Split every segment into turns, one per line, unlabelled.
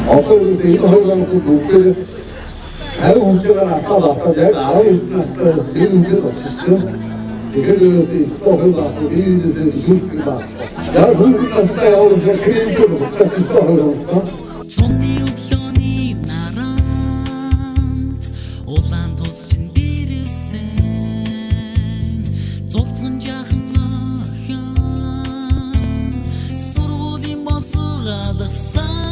Одоо ерөөс энэ хоёр онцгой бүгдээ 50 хүнээр насаа батал яг 12 настай тэр үндэд очсон. Тэгэхээр ерөөс стохын багт эндээс зүрх баг. Яг хүн настай явуулж кремтэй болсон.
Цонны өглөөний наранд улаан тус чин дэрвсэн зовцон жахан ахын сургуулийн босоо алгасан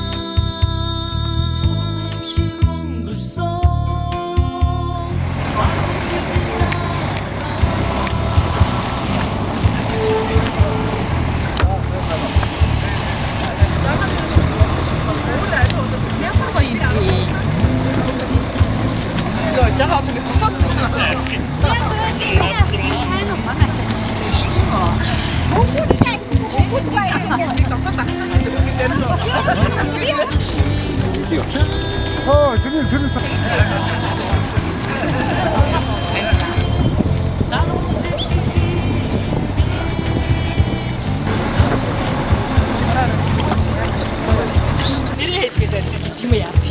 자가 어떻게 버섯 드시나?
선생님 들으셨어.
이래 이렇게 되지. 비모야.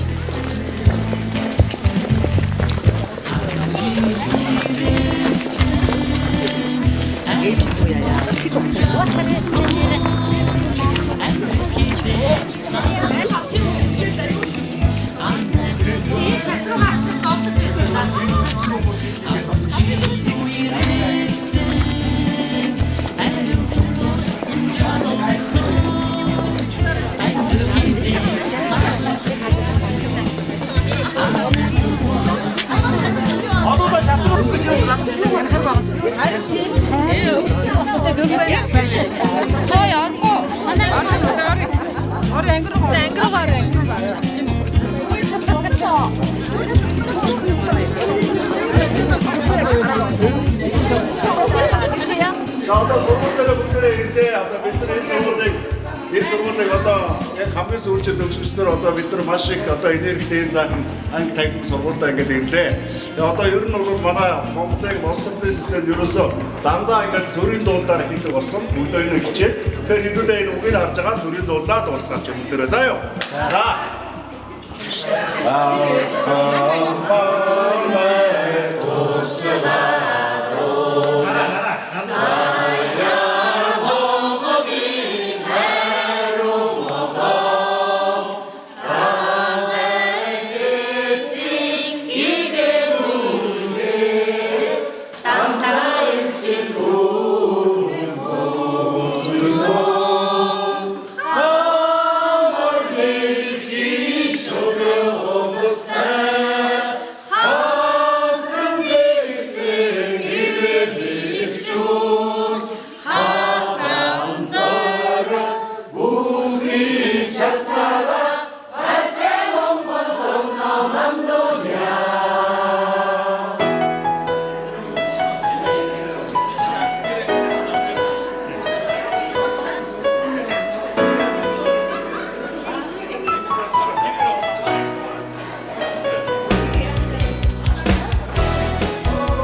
одоо сургуулийн бүгдээ ирдээ одоо бидний сургуулийн одоо яг хамгийн сүүлчид төгсөгчдөр одоо бид нар маш их одоо энергитэй сайхан анги тагнах сургуультай ингээд ирлээ. Тэгээ одоо ер нь бол манай Монголын боловсролын систем ерөөсөө дандаа ингээд төрийн дуулаар хийдэг болсон. Өдөөний хичээл. Тэгэхээр хэдүүлээ энэ үгийг харж байгаа төрийн дуулаа дуулцгаач юм дээрээ заа юу. За.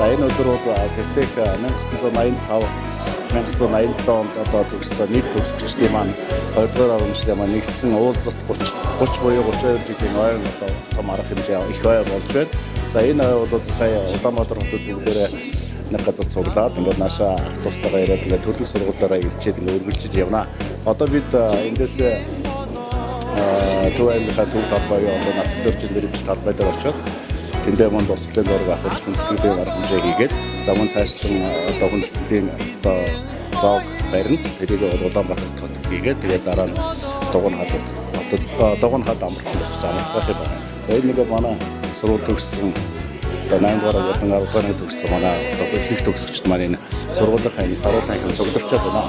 За энэ өдөр бол тэртех 1985 1987 онд одоо төгссөн нийт төгсөгчдийн маань 2 дугаар оромжлын маань нэгдсэн уулзалт 30 буюу 32 жилийн ойн одоо том арга хэмжээ их ой болж байна. За энэ ой бол сая Улаанбаатар хотод бүгдээрээ нэг газар цуглаад ингээд наашаа автобустайгаа ирээд ингээд төрөлх сургуулиараа ирчээд ингээд үргэлжлэж явна. Одоо бид эндээс төвөөрийнхаа төв талбай одоо нацаг дөржин дэрвч талбай дээр очиод тэндээ мөн босглын зураг авах хүндэтгэлийн арга хэмжээ хийгээд за мөн цаашлан одоо хүндэтгэлийн одоо зоог барина. Тэрийг Улаанбаатарт хотод хийгээд тэгээд дараа нь Дугуйн хад амралтанд очиж анхаарах юм байна. За энэ нэг манай сургууль төгссөн одоо 8 дугаар болон 10 дугаар төгссөн манай их төгсөгчд маань энэ сургуулийнхаа энэ саруулын ахын цугларчаад байна.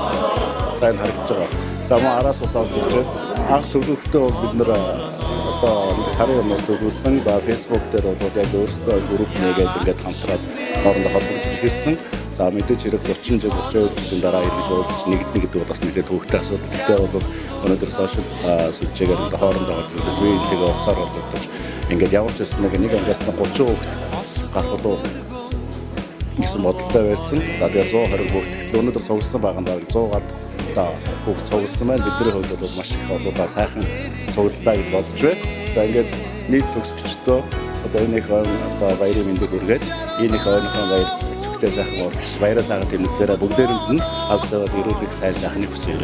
За энэ харагдаж байгаа. За мөн араас усаад тэгээд анх төгсөлтөө бид нэр одоо нэг сарын өмнөөс төгссөн. За Facebook дээр бол яг өөрсдөө групп нэгээд ингээд хамтраад хоорондоо холбогдож ирсэн. За мэдээж хэрэг 30 жил 32 жилийн дараа ирж уулзч нэгднэ гэдэг бол бас нэлээд төвөгтэй асуудал. Гэхдээ бол өнөөдөр сошиал сүлжээгээр хоорондоо холбогдож тэгээ уцаар холбогдож ингээд явж ирсэн нэг ангиас 30 хүүхэд гарах уу гэсэн бодолтой байсан. За тэгээ 120 хүүхэд өнөөдөр цугласан байгаа нь 100-аад одоо бүгд цугласан байна. Бидний хувьд бол маш их олуулаа сайхан цуглалаа гэж бодож байна. За ингээд нийт төгсөгчдөө одоо энэ их одоо баярын мэндийг хүргээд энэ их ойрхон баяр төвхтэй сайхан уулзах баяраа сайхан тэмдэглээрээ бүгдээрэнд нь аз жаргал ирүүлэх сайн сайхныг хүсье.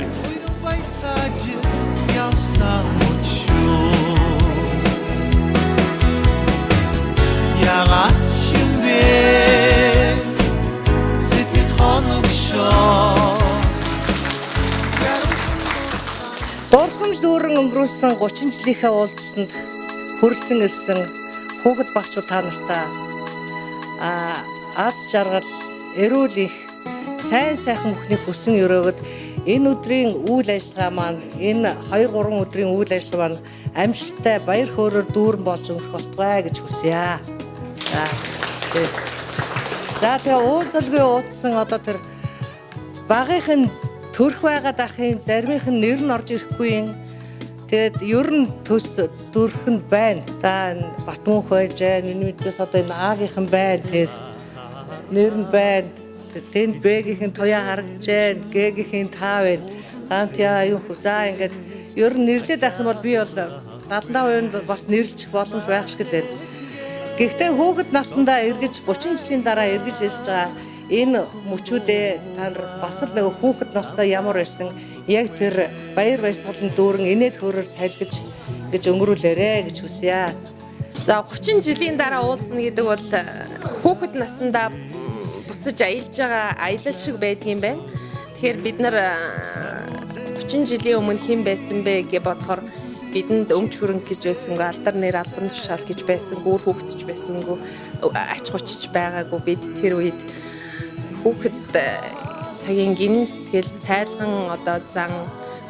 Дурсамж дүүрэн өнгөрүүлсэн 30 жилийнхээ уулзалтанд хүрэлцэн ирсэн хүүхэд багчууд та нартаа аз жаргал, эрүүл их, сайн сайхан бүхнийг хүсэн өрөөгд энэ өдрийн үйл ажиллагаа маань энэ 2-3 өдрийн үйл ажиллагаа маань амжилттай баяр хөөрөөр дүүрэн болж өнгөрөх болтугай гэж хүсье. За тэгээ уулзалгүй уудсан одоо тэр багийнх нь төрх байгаад ахын заримийнх нь нэр нь орж ирэхгүй юм. Тэгээд ер нь төрх нь байна. За Батмөнх байж байна. Миний мэдээс одоо энэ Аагийнхан байна. Тэгээд нэр нь байна. Тэнд Б-ийн туяа харагдж байна. Г-ийн таа байна. Гантяа юу за ингээд ер нь нэрлээд авах юм бол би бол 75% бас нэрлэх боломж байх шиг л байна. Гэхдээ хүүхэд наснда эргэж 30 жилийн дараа эргэж ирж байгаа энэ мөчүүдээ та нар бас л нэг хүүхэд настай ямар байсан яг тэр баяр баясгалан дүүрэн инээд хөрөөр цайлгаж гэж өнгөрүүлээрэ гэж хүсье.
За 30 жилийн дараа уулзна гэдэг бол хүүхэд наснда буцаж аялж байгаа аялал шиг байдгийн байна. Тэгэхээр бид нар 30 жилийн өмнө хэн байсан бэ гэж бодохоор бидэнд өмч хөрөнгө гэж байсангүй, алдар нэр албан тушаал гэж байсангүй, үр хөвгтж байсангүй, ач гучж байгаагүй. Бид тэр үед хүүхэд цагийн гинэн сэтгэл, цайлган одоо зан,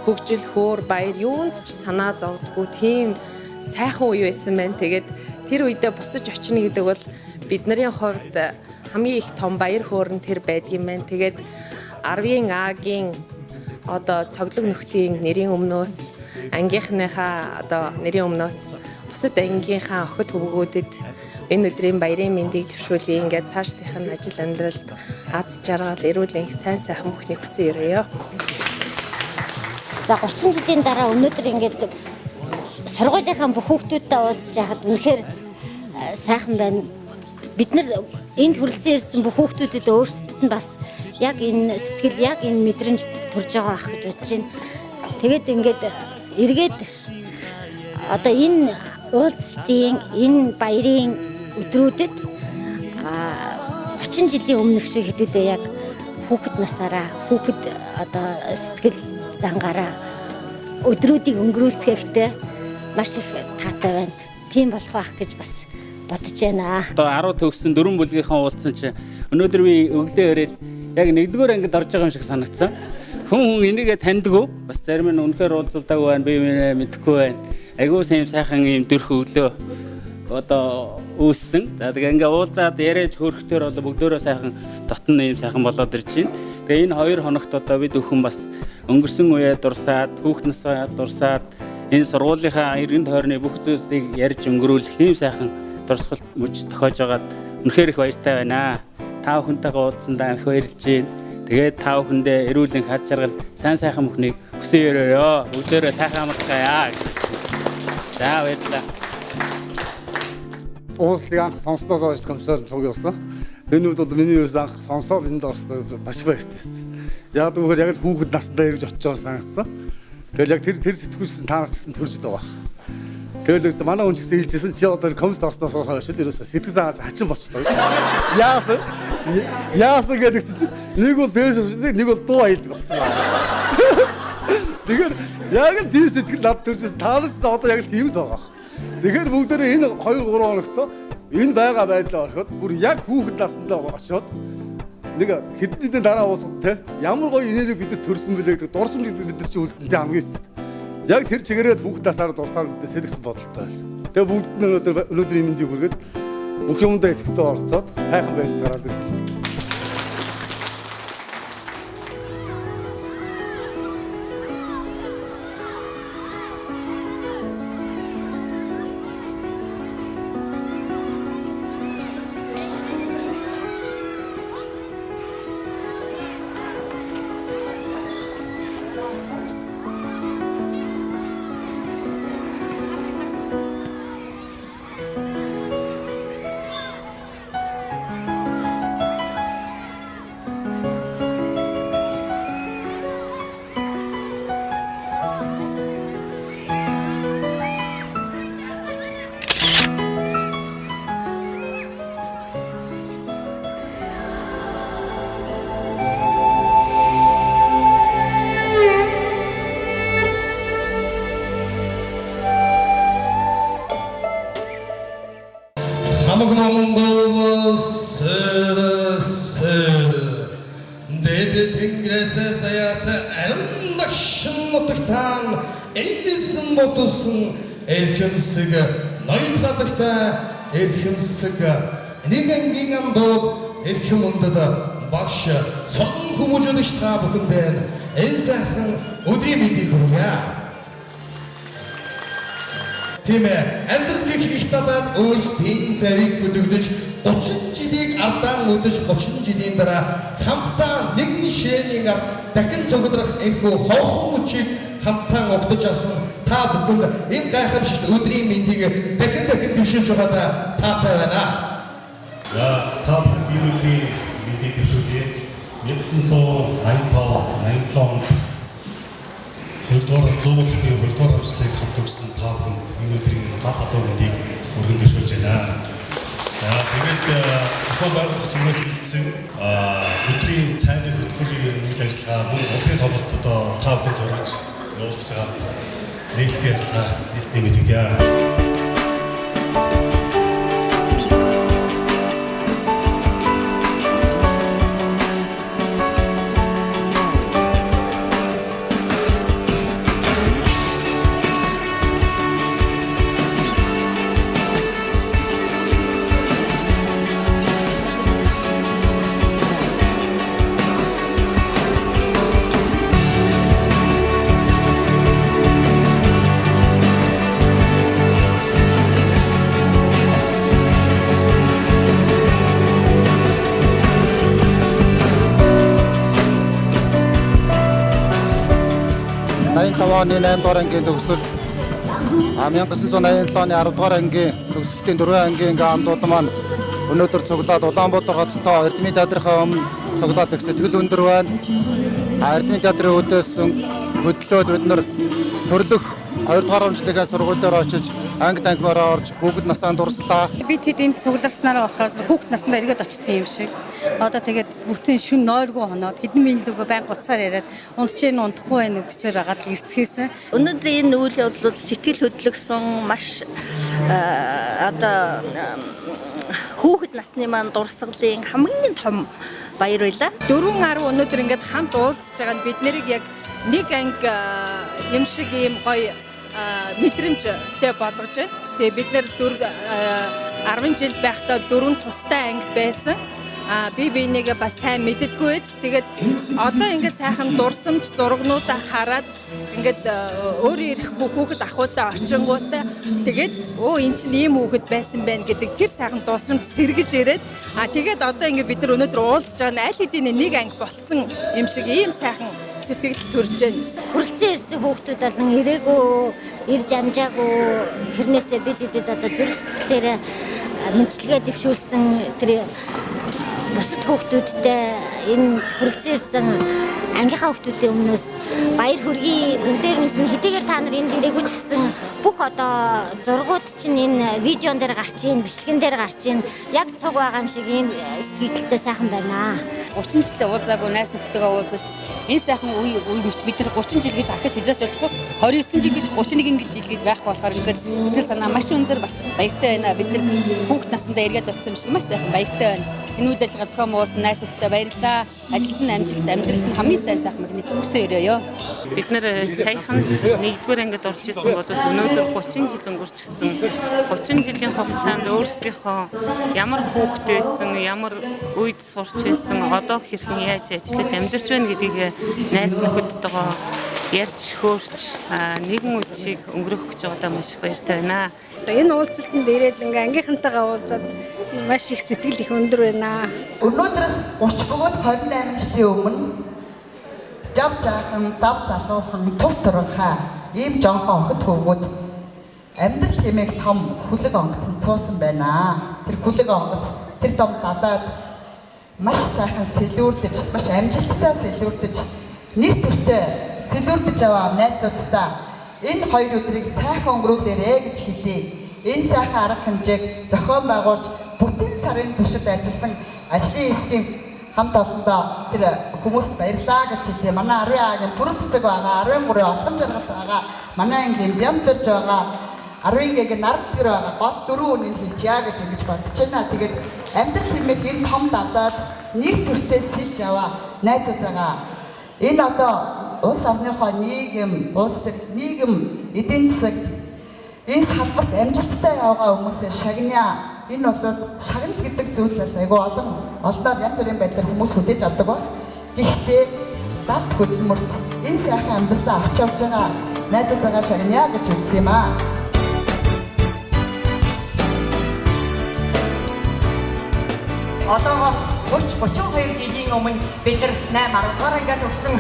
хөгжил, хөөр, баяр юунд ч санаа зовдгүй тийм сайхан үе байсан байна. Тэгээд тэр үедээ буцаж очино гэдэг бол бидний хувьд хамгийн их том баяр хөөр нь тэр байдгийм байна. Тэгээд 10-ын А-гийн одоо цоглог нөхдийн нэрийн өмнөөс ангийнхныхаа одоо нэрийн өмнөөс бусад ангийнхаа охид хөвгүүдэд энэ өдрийн баярын мэндийг төвшүүлье. Ингээд цаашдынх нь ажил амьдралд аз жаргал, эрүүл энх, сайн сайхан бүхнийг хүсэн өрөөё.
За 30 жилийн дараа өнөөдөр ингээд сургуулийнхаа бүх хүүхдүүдтэй уулзж байхад үнэхээр сайхан байна. Бид нар энд хүрэлцэн ирсэн бүх хүүхдүүдэд өөрсдөд нь бас яг энэ сэтгэл, яг энэ мэдрэмж төрж байгаа ах гэж бодож байна. Тэгээд ингээд эргээд одоо энэ уулзалтын, энэ баярын өдрүүдэд 30 жилийн өмнөх шиг хэдүүлээ яг хүүхэд насаараа, хүүхэд одоо сэтгэл зангаараа өдрүүдийг өнгөрүүлцгээхдээ маш их таатай байна. Тийм болох байх гэж бас бодож байна.
Одоо 10 төгссөн 4 бүлгийнхаа уулзсан чинь өнөөдөр би өглөө өрөөл яг 1-р ангид орж байгаа юм шиг санагдсан. Хүн энийгээ таньдгүй. Бас зарим нь үнэхээр уулзалтаагүй байна, би мэдэхгүй байна. Айгуу сайхан юм дөрх өглөө одоо үүссэн. За тэгээ ингээ уулзаад яриад хөрөхтөр одоо бүгдөө сайхан дотн юм сайхан болоод ирж байна. Тэгээ энэ 2 хоногт одоо бид өхөн бас өнгөрсөн үеэ дурсаад, хүүхэд насаа дурсаад энэ сургуулийнхаа эргэн тойрны бүх зүйлсийг ярьж өнгөрүүлэх юм сайхан дурсгалт мөч тохиож байгаад үнэхээр их баяртай байна. Та бүхэнтэйгээ уулзсандаа их баярлж байна. Тэгээд та бүхэндээ эрүүл энх, аз жаргал, сайн сайхан бүхнийг хүсэн өрөөё. Бүгдээрээ сайхан амарцгаая. За баярлалаа.
Уулзлыг анх сонсдоос хойш комиссар цуг явсан. Энэ үед бол миний ерөөс анх сонсоод энд орсноо маш баяртайсэн. Яг зүгээр яг л хүүхэд насндаа ирж очиж байгаа санагдсан. Тэгэл яг тэр сэтгүүлч гэсэн та нар ч гэсэн төрж байгаа. Тэгэл манай хүн ч гэсэн хэлжсэн чи одоо комиссар орсноос хойш ерөөс сэтгэл санаач хачин болчихлоо. Яасан гэдэгс чинь нэг бол фэйсбүүк нэг бол дуу аялдаг болсон байна. Тэгэхээр яг л тийм сэтгэл над төржсэн та нар ч одоо яг л тийм л байгаа. Тэгэхээр бүгдээрээ энэ 2-3 хоногт энэ байгаа байдлаа ороход бүр яг хүүхэд наснаа очоод нэг хэдэн жилийн дараа уулзахад те ямар гоё энерги бидэд төрсөн бэлээ гэдэг дурсамж бид нар чи үлдэнтэй хамгийн эсэд. Яг тэр чигээрээ хүүхэд насаар дурсаар гэдэг сэлгэсэн бодолтой байл. Тэгээ бүгд нь өнөөдөр мэндийг хүргээд бүх юмдаа идэвхтэй орцоод сайхан байсараад гэж байна.
Тэнгэрээс заяат ариун дагшин нутагтаан элсэн мотосон эрхэмсэг ноёдлагтай эрхэмсэг нэг ангийн амдууд эрхэм унтад багш сон хүмүүжүүлэгч та бүхэндээ энэ сайхан өдрийн мэндийг хүргье. Тийм ээ, амьдрал гэх их татаад өөрсдийн завийг хөдөлгөж 30 жилийг ардаан өдөж 30 жилийн дараа хамтдаа нэгэн ширээний гар дахин цогцолрох энэхүү хоохон мөчийг хамтдаа угтаж авсан та бүхэнд энэ гайхамшигт өдрийн мэндийг дахин дэвшүүлж байгаадаа таатай байна.
За та бүхэн өдрийн мэндийг дэвшүүлье. 1985 онд хоёрдугаар 100 бүлгийн хоёрдугаар авчлыг хамт өгсөн та бүхэнд энэ өдрийн анх халуун мэндийг өргөн дэвшүүлж байна. За тэгээд зохион байгуулах зүгээс бэлдсэн өдрийн цайны хөтөлбөрийн үйл ажиллагаа мөн улсын тоглолтод та бүхэн зориулж явуулж байгаад нээлттэй ажиллагаа нээлттэй мэдэгдэе.
оны 8 дугаар ангийн төгсөлт 1987 оны 10 дугаар ангийн төгсөлтийн 4 ангийн амдууд маань өнөөдөр цуглаад Улаанбаатар хоттой Эрдэмийн театрынхаа өмнө цуглаад их сэтгэл өндөр байна. Эрдэмийн театрын үдээс хөдлөөд бид нар төрлөх 2 дугаар онцлогийн сургууль дээр очиж анги танхимаараа орж хүүхэд насанд дурслаа.
Би тэдэнд цугларснараа болохоор хүүхэд насанд эргээд очсон юм шиг. Одоо тэгээд бүтэн шүн нойргүй хоноод хэдэн минут байнга буцаар яриад унтчихээн унтахгүй байх үгсээр байгаад л ирцгээсэн.
Өнөөдөр энэ үйл явдал сэтгэл хөдлөсөн маш одоо хүүхэд насны маань дурсгалын хамгийн том баяр байлаа.
4-10 өнөөдөр ингээд хамт уулзж байгаа нь бид нарыг яг нэг анги юм шиг ийм гоё мэдрэмжтэй болгож байна. Тэгээ бид нэр 10 жил байхдаа 4 тустай анги байсан. Би бинийгээ бас сайн мэддэггүй байж. Тэгээд одоо ингээд сайхан дурсамж зургнуудаа хараад ингээд өөрөө ирэхгүй хүүхэд ахуйтай очингуудаа тэгээд өө эн чинь ийм хүүхэд байсан байна гэдэг тэр сайхан дурсамж сэргэж ирээд тэгээд одоо ингээд бид нар өнөөдөр уулзж байгаа нь аль хэдийн нэг анги болцсон юм шиг ийм сайхан сэтгэл төрж байна.
Хүрэлцэн ирсэн хүүхдүүд болон ирээгүй ирж амжаагүй хэрнээсээ бид эдэд одоо зүрх сэтгэлээрээ мэдлэгээ дэвшүүлсэн тэр бусад хүүхдүүдтэй энэ хүрэлцэн ирсэн ангийнхаа хүүхдүүдийн өмнөөс баяр хүргэе. Бүгдээрээс нь хэдийгээр та нар энд ирээгүй ч гэсэн бүх одоо зургууд чинь энэ видеон дээр гарч ийн, бичлэгэн дээр гарч ийн яг цуг байгаа юм шиг ийм сэтгэлдээ сайхан байна.
30 жилээ уулзаагүй найз нөхдөйгөө уулзаж энэ сайхан үе мөч бид нар 30 жил гэж дахиж хязгаарч чадахгүй 29 жил гэж 31 жил гэж байхгүй болохоор ингээд сэтгэл санаа маш өндөр бас баяртай байна. Бид нар хүүхэд насндаа эргээд очсон юм шиг маш сайхан баяртай байна. Энэ үйл ажиллагаа зохион байгуулсан найз нөхдөд баярлалаа. Ажилд нь амжилт, амьдралд нь хамгийн сайн сайхан мөрөнд хүсээ өрөөё.
Бид нэр саяхан 1-р ангид орж ирсэн бол өнөөдөр 30 жил өнгөрчихсөн. 30 жилийн хугацаанд өөрсдийнхөө ямар хүүхэд байсан, ямар үед сурч байсан, одоо хэрхэн яаж ажиллаж амьдарч байна гэдгийг найз нөхөдтэйгээ ярьж хөөрч нэгэн үеийг өнгөрөх гэж байгаадаа маш их баяртай байна.
Энэ уулзалтанд ирээд ингээ ангийнхантайгаа уулзаад маш их сэтгэл их өндөр байна.
Өнөөдрөөс 30 бөгөөд 28 жилийн өмнө жав жаахан зав залуухан тув туранхаа ийм жонхон охид хөвгүүд амьдрал хэмээх том хүлэг онгоцонд суусан байна. Тэр хүлэг онгоц тэр том далаад маш сайхан сэлүүрдэж, маш амжилттай сэлүүрдэж, нэр төртэй сэлүүрдэж аваа найзуудтай энэ 2 өдрийг сайхан өнгөрүүлээрэй гэж хэлье. Энэ сайхан арга хэмжээг зохион байгуулж бүтэн сарын туршид ажилласан ажлын хэсгийн хамт олондоо тэр хүмүүст баярлалаа гэж хэлье. Манай 10А-гийн бүрэн цэцэг байгаа, 13 отгон жаргал байгаа, манай ангийн бямтэрж байгаа, 10-гийн нард гэр байгаа. Гол 4 үнийг хэлчихье гэж ингэж бодож байна. Тэгээд амьдрал хэмээх энэ том далаад нэр төртэй сэлж аваа найзуудаагаа Энэ одоо улс орныхоо нийгэм эдийн засаг энэ салбарт амжилттай явгаа хүмүүсээ шагнаа. Энэ бол шагнал гэдэг зүйлээс айгүй олноор янз бүрийн байдлаар хүмүүс хүлээж авдаг ба. Гэхдээ далд хөдөлмөрт энэ сайхан амьдралаа авч явж байгаа найзуудаа шагнаа гэж үзсэн юм аа.
Одоогоос 30-32 жилийн өмнө бид нар 8-10 дугаар ангид төгссөн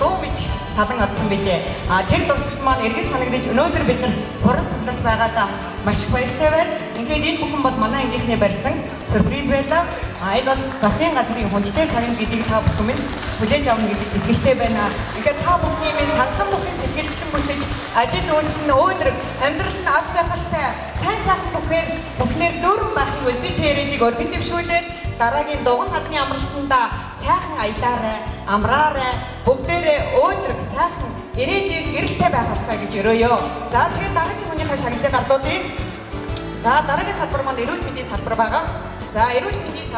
дуу мэд салан одсон билээ. Тэр дурсагч маань эргэн санагдаж өнөөдөр бид нар уран цугларч байгаадаа маш их баяртай байна. Ингээд энэ бүхэн бол манай ангийнхны барьсан сюрприз байлаа. Энэ бол засгийн газрын хүндэтгэл шагнал гэдгийг та бүхэн минь хүлээж авна гэдэгт итгэлтэй байна. Ингээд та бүхний минь сансан бүхэн сэтгэлжлэн бүтэж ажил үйлсэн өнөр амьдрал нь аз жаргалтай сайн сайхан бүхнээр дүүрэн байхын үзий тэрийг өргөн дэвшүүлээд дараагийн дугуй хадны амралтанда сайхан аялаарай, амраарай, бүгдээрээ өөдрөг сайхан ирээдүйд эрэлттэй байх хэрэгтэй гэж өрөөё. За тэгээд дараагийн хүнийхээ шагналыг гардуулъя. За дараагийн салбар маань эрүүл мэндийн салбар байгаа. За эрүүл мэндийн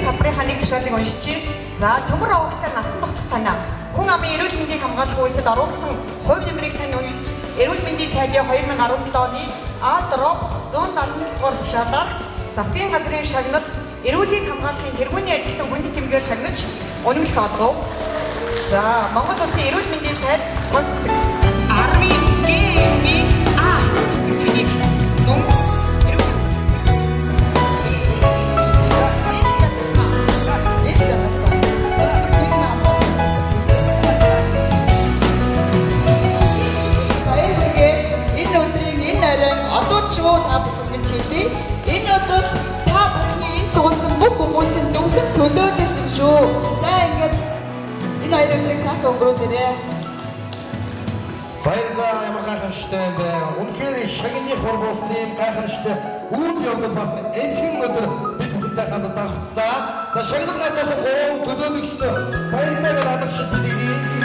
салбарынхаа нэг тушаалыг уншчихъя. За төмөр овогтой насан турш танаа хүн амын эрүүл мэндийг хамгаалах үйлсэд оруулсан хувь нэмрийг тань үнэлж эрүүл мэндийн сайдын 2017 оны А-дроб 177 дугаар тушаалаар засгийн газрын шагнал эрүүлийг хамгаалахын тэргүүний ажилтан хүнд тэмгээр шагнаж үнэмлэх олгов. За Монгол Улсын эрүүл мэндийн сайд цогцдог армийн гийн цэцэг тэнийг Монгол
Шууд та бүхэн чийдээ. Энэ бол та бүхний энэ зурсан бүх хүмүүсийн зөвхөн төлөөлөл юм шүү. За ингээд энэ хоёр өдрийг сайхан өнгөрүүлээрэй.
Баярлалаа, ямар гайхамшигтай юм бэ. Үнэхээр шагны хургуулсан гайхамшигтай үйл явдал бас энэхэн өдөр бид бүхэнтэй хамт давхцлаа. За шагнал гартаас 3 төлөөлөгчтэй баярлалаа хадгалж билээ.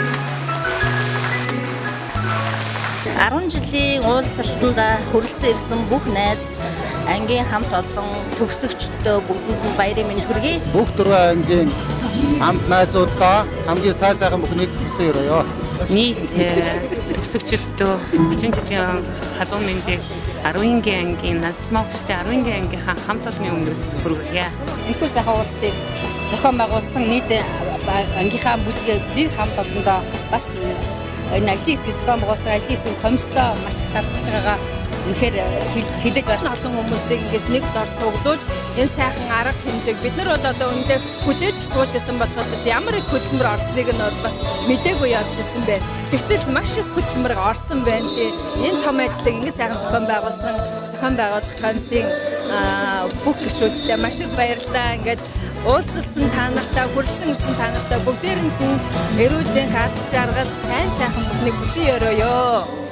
10 жилийн уулзалтанд хүрэлцэн ирсэн бүх найз ангийн хамт олон төгсөгчдөө бүгдэнд нь баярын мэнд хүргэе.
Бүх 4 ангийн хамт найзуудаа хамгийн сайхан бүхнийг хүсэн өрөөё.
Нийт төгсөгчдөө 30 жилийн халуун мэндийг 10-ийн ангийн наслмагчтай 10-ийн ангийнхаа хамт олонны өмнөөс хүргье.
Энэхүү сайхан уулзалтыг зохион байгуулсан нийт ангийнхаа бүлгийн хамт олондоо бас энэ ажлын хэсгийг зохион байгуулсан ажлын хэсгийн комисстой маш их талархаж байгаагаа үнэхээр хэлэж байна. Олон хүмүүсийг ингэж нэг дор цуглуулж энэ сайхан арга хэмжээг бид нар бол одоо үүндээ хүлээж сууж ирсэн болохоос биш ямар их хөдөлмөр орсныг нь бас мдээгүй явж ирсэн байна. Тэгтэл маш их хөдөлмөр орсон байна. Энэ том ажлыг ингэ сайхан зохион байгуулах комиссийн бүх гишүүдтэй маш их баярлалаа. Ингээд уулзсан та нартай, хүрэлцэн ирсэн та нартай бүгдээрэнд нь эрүүлийн аз жаргал сайн сайхан бүхнийг хүсэн өрөөё.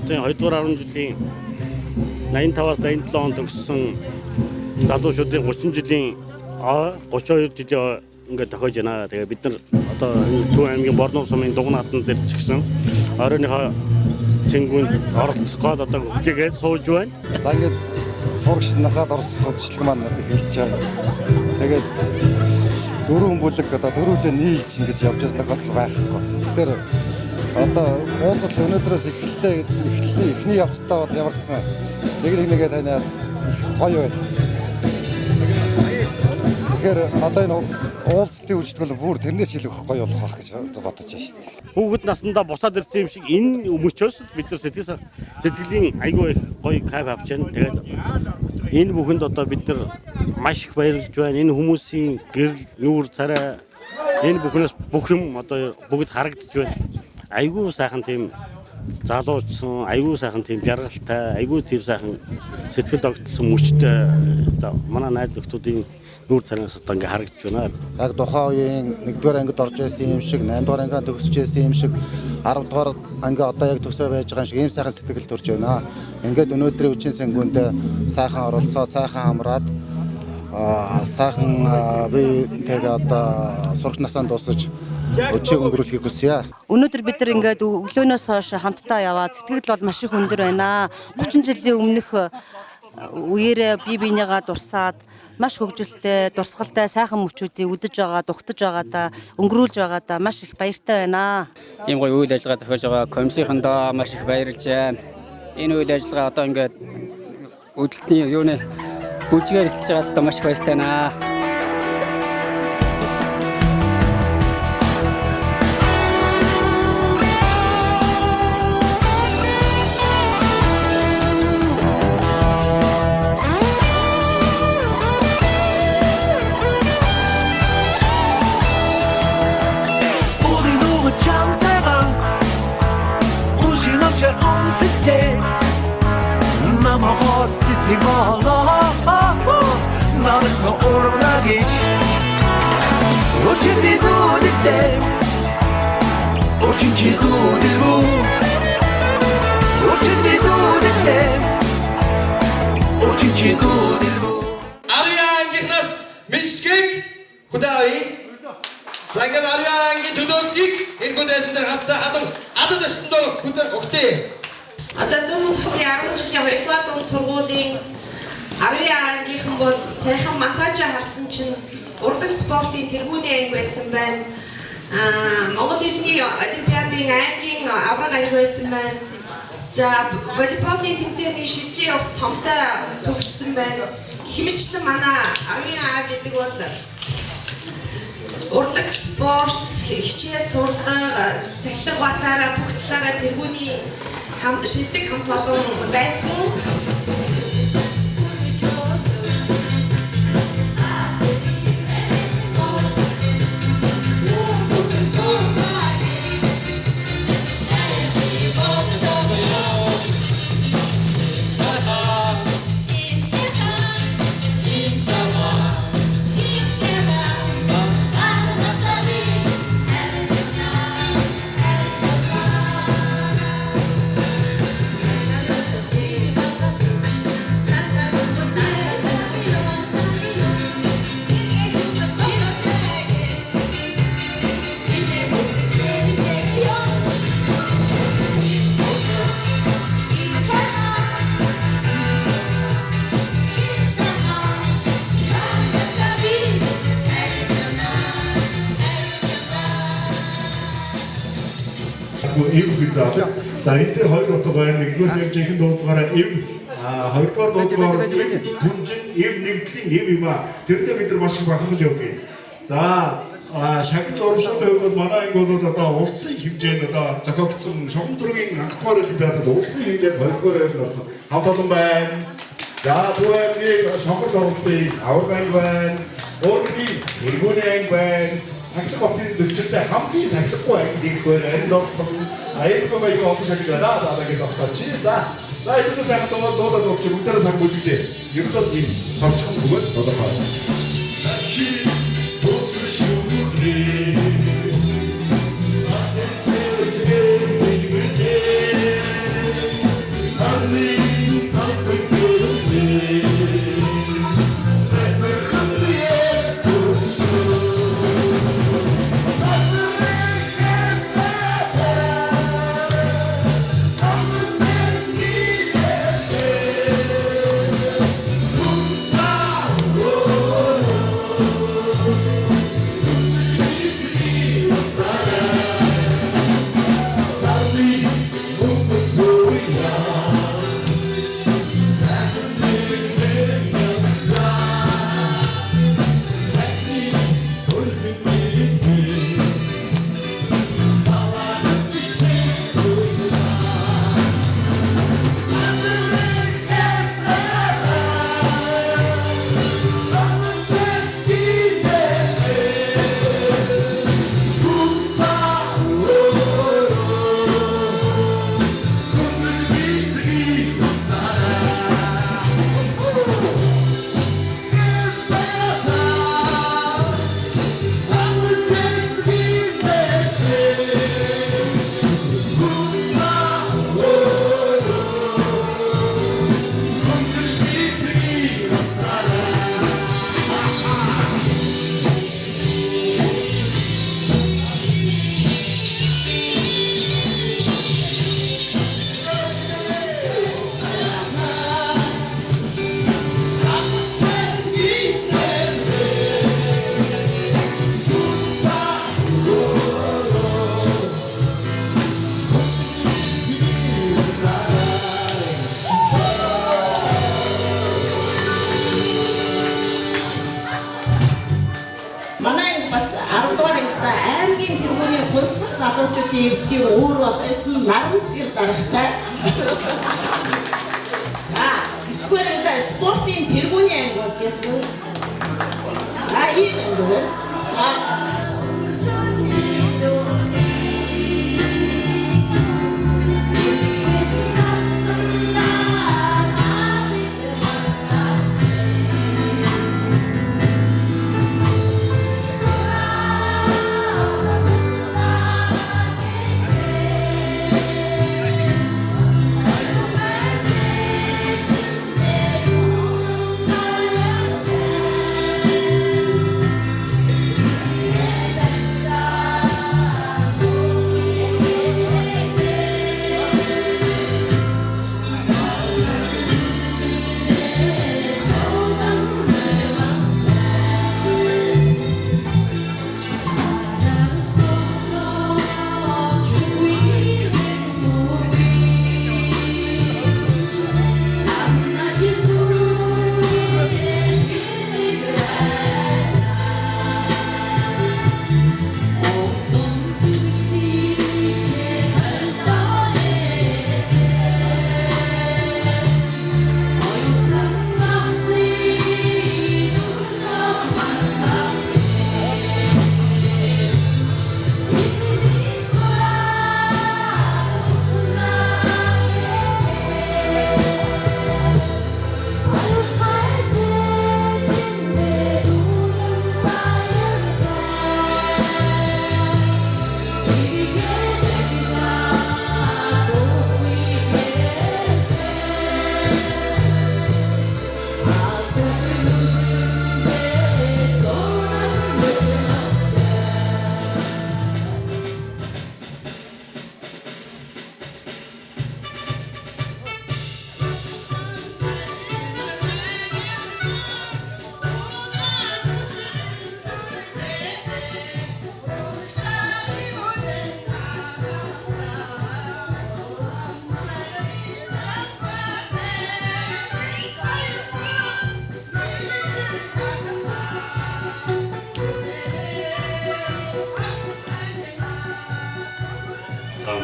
сургуулийн 2 дугаар 10 жилийн 85-аас 87 онд төгссөн залуучуудын 30 жилийн 32 жилийн ингээд тохиож байна. Тэгээ бид нар одоо Төв аймгийн Борнов сумын Дугнаатан дээр ч гэсэн оройныхоо цэнгүүнд оролцох гээд одоо хөтлөгээд сууж байна.
За ингээд сурагч насаад орсох хөдөлгөөн маань эхэлж байгаа. Тэгээд дөрвөн бүлэг одоо дөрвөлөө нийлж ингэж явж байгаа тохиолдол байхгүй. Тэгэхээр одоо уулзалт өнөөдрөөс эхний явцдаа бол ямарчсан нэгээ таниад гоё байна. Тэгэхээр одоо энэ уулзалтын үйлчлэл бүр тэрнээс илүү гоё болох байх гэж бодож байна шүү дээ.
Хүүхэд наснда буцаад ирсэн юм шиг энэ өмөрчөөс бид нар сэтгэлийн айгүй их гоё кайф авч байна. Тэгээд энэ бүхэнд одоо бид нар маш их баярлж байна. Энэ хүмүүсийн гэрэл, нүүр, царай энэ бүхнээс бүх юм одоо бүгд харагдаж байна. Айгүй сайхан тийм залуучсан, айгүй сайхан тийм жаргалтай, айгүй тийм сайхан сэтгэл тогтсон мөчтэй манай найз нөхдүүдийн нүүр цараас одоо ингээ харагдаж байна.
Яг тухайн үеийн 1-р ангид орж байсан юм шиг, 8-р ангиа төгсөж байсан юм шиг, 10-р анги одоо яг төгсөө байж байгаа юм шиг ийм сайхан сэтгэл төрж байна. Ингээд өнөөдрийн үчийн сэнгүүндээ сайхан оролцоо, сайхан амраад сайхан би тэгээ одоо сурагч насаа дуусаж өчиг өнгөрүүлэхийг хүсье.
Өнөөдөр бид нар ингээд өглөөнөөс хойш хамтдаа яваад сэтгэл бол маш их өндөр байна. 30 жилийн өмнөх үеэрээ бие биенийгаа дурсаад маш хөгжилтэй, дурсгалтай сайхан мөчүүдийг үдэж байгаа, дугтаж байгаадаа, өнгөрүүлж байгаадаа маш их баяртай байна.
Ийм гоё үйл ажиллагаа зохиож байгаа комиссийнхандаа маш их баярлж байна. Энэ үйл ажиллагаа одоо ингээд хөдөлтний юуны бүжгээр эхэлж байгаадаа маш их баяртай байна.
Арьяангийнхнаас Мишгийг хүлээе.Лаган арьяангийн төлөөллийг энэ хүлээсэн дээр хатан адад өсөндөө өгтөө.
Одоо зөвхөн 10 жилийн 2 дугаар дунд сургуулийн 10 ангийнхан бол сайхан монтажа харсан чинь урлаг спортын тэргүүний анги байсан байна. Монгол хэлний олимпиадын ангийн авраг анги байсан байна. За волейболын тэмцээний шилжийн явц цомтой төгссөн байна. Хэмжлэн манай 10 А гэдэг бол урлаг спорт, хичнээн сурлага, сахилга батаараа бүх талаараа тэргүүний шилдэг хамт олон байсан.
За энэ дээр хоёр утга байна. Нэгдүгээр яг жинхэнэ дуудлагаараа эв, хоёрдугаар дуудлагаар түнжин эв нэгдлийн эв юм а. Тэрдээ бид нар маш их бахархаж явдаг. За шагнал урамшуулгын хувьд манай анги бол одоо улсын хэмжээнд одоо зохиогдсон шугам төргийн анхдугаар олимпиадад улсын хэмжээнд 2-р байрнаас хамт олон байна. За түүний шонгол оролтын авраг анги байна. Өөрөний эргүүний анги байна. Сахилга хотын зөрчилтэй хамгийн сахилгагүй анги нэг байна. Энд орсон аягүй маяг олон шагнал байна. Дадагийн зогсоо чи. За энэ сайхан дуудаад өгч бүгдээрээ сан бүжиглээ. Ер нь бол энэ товчхон бөгөөд тодорхой. Чи босч шүмүтрээ.
бусад залуучуудын эвлэлийг уур болж исэн наран тэр дарагтай. Эсвэл спортын тэргүүний анги болж исэн. Ийм анги.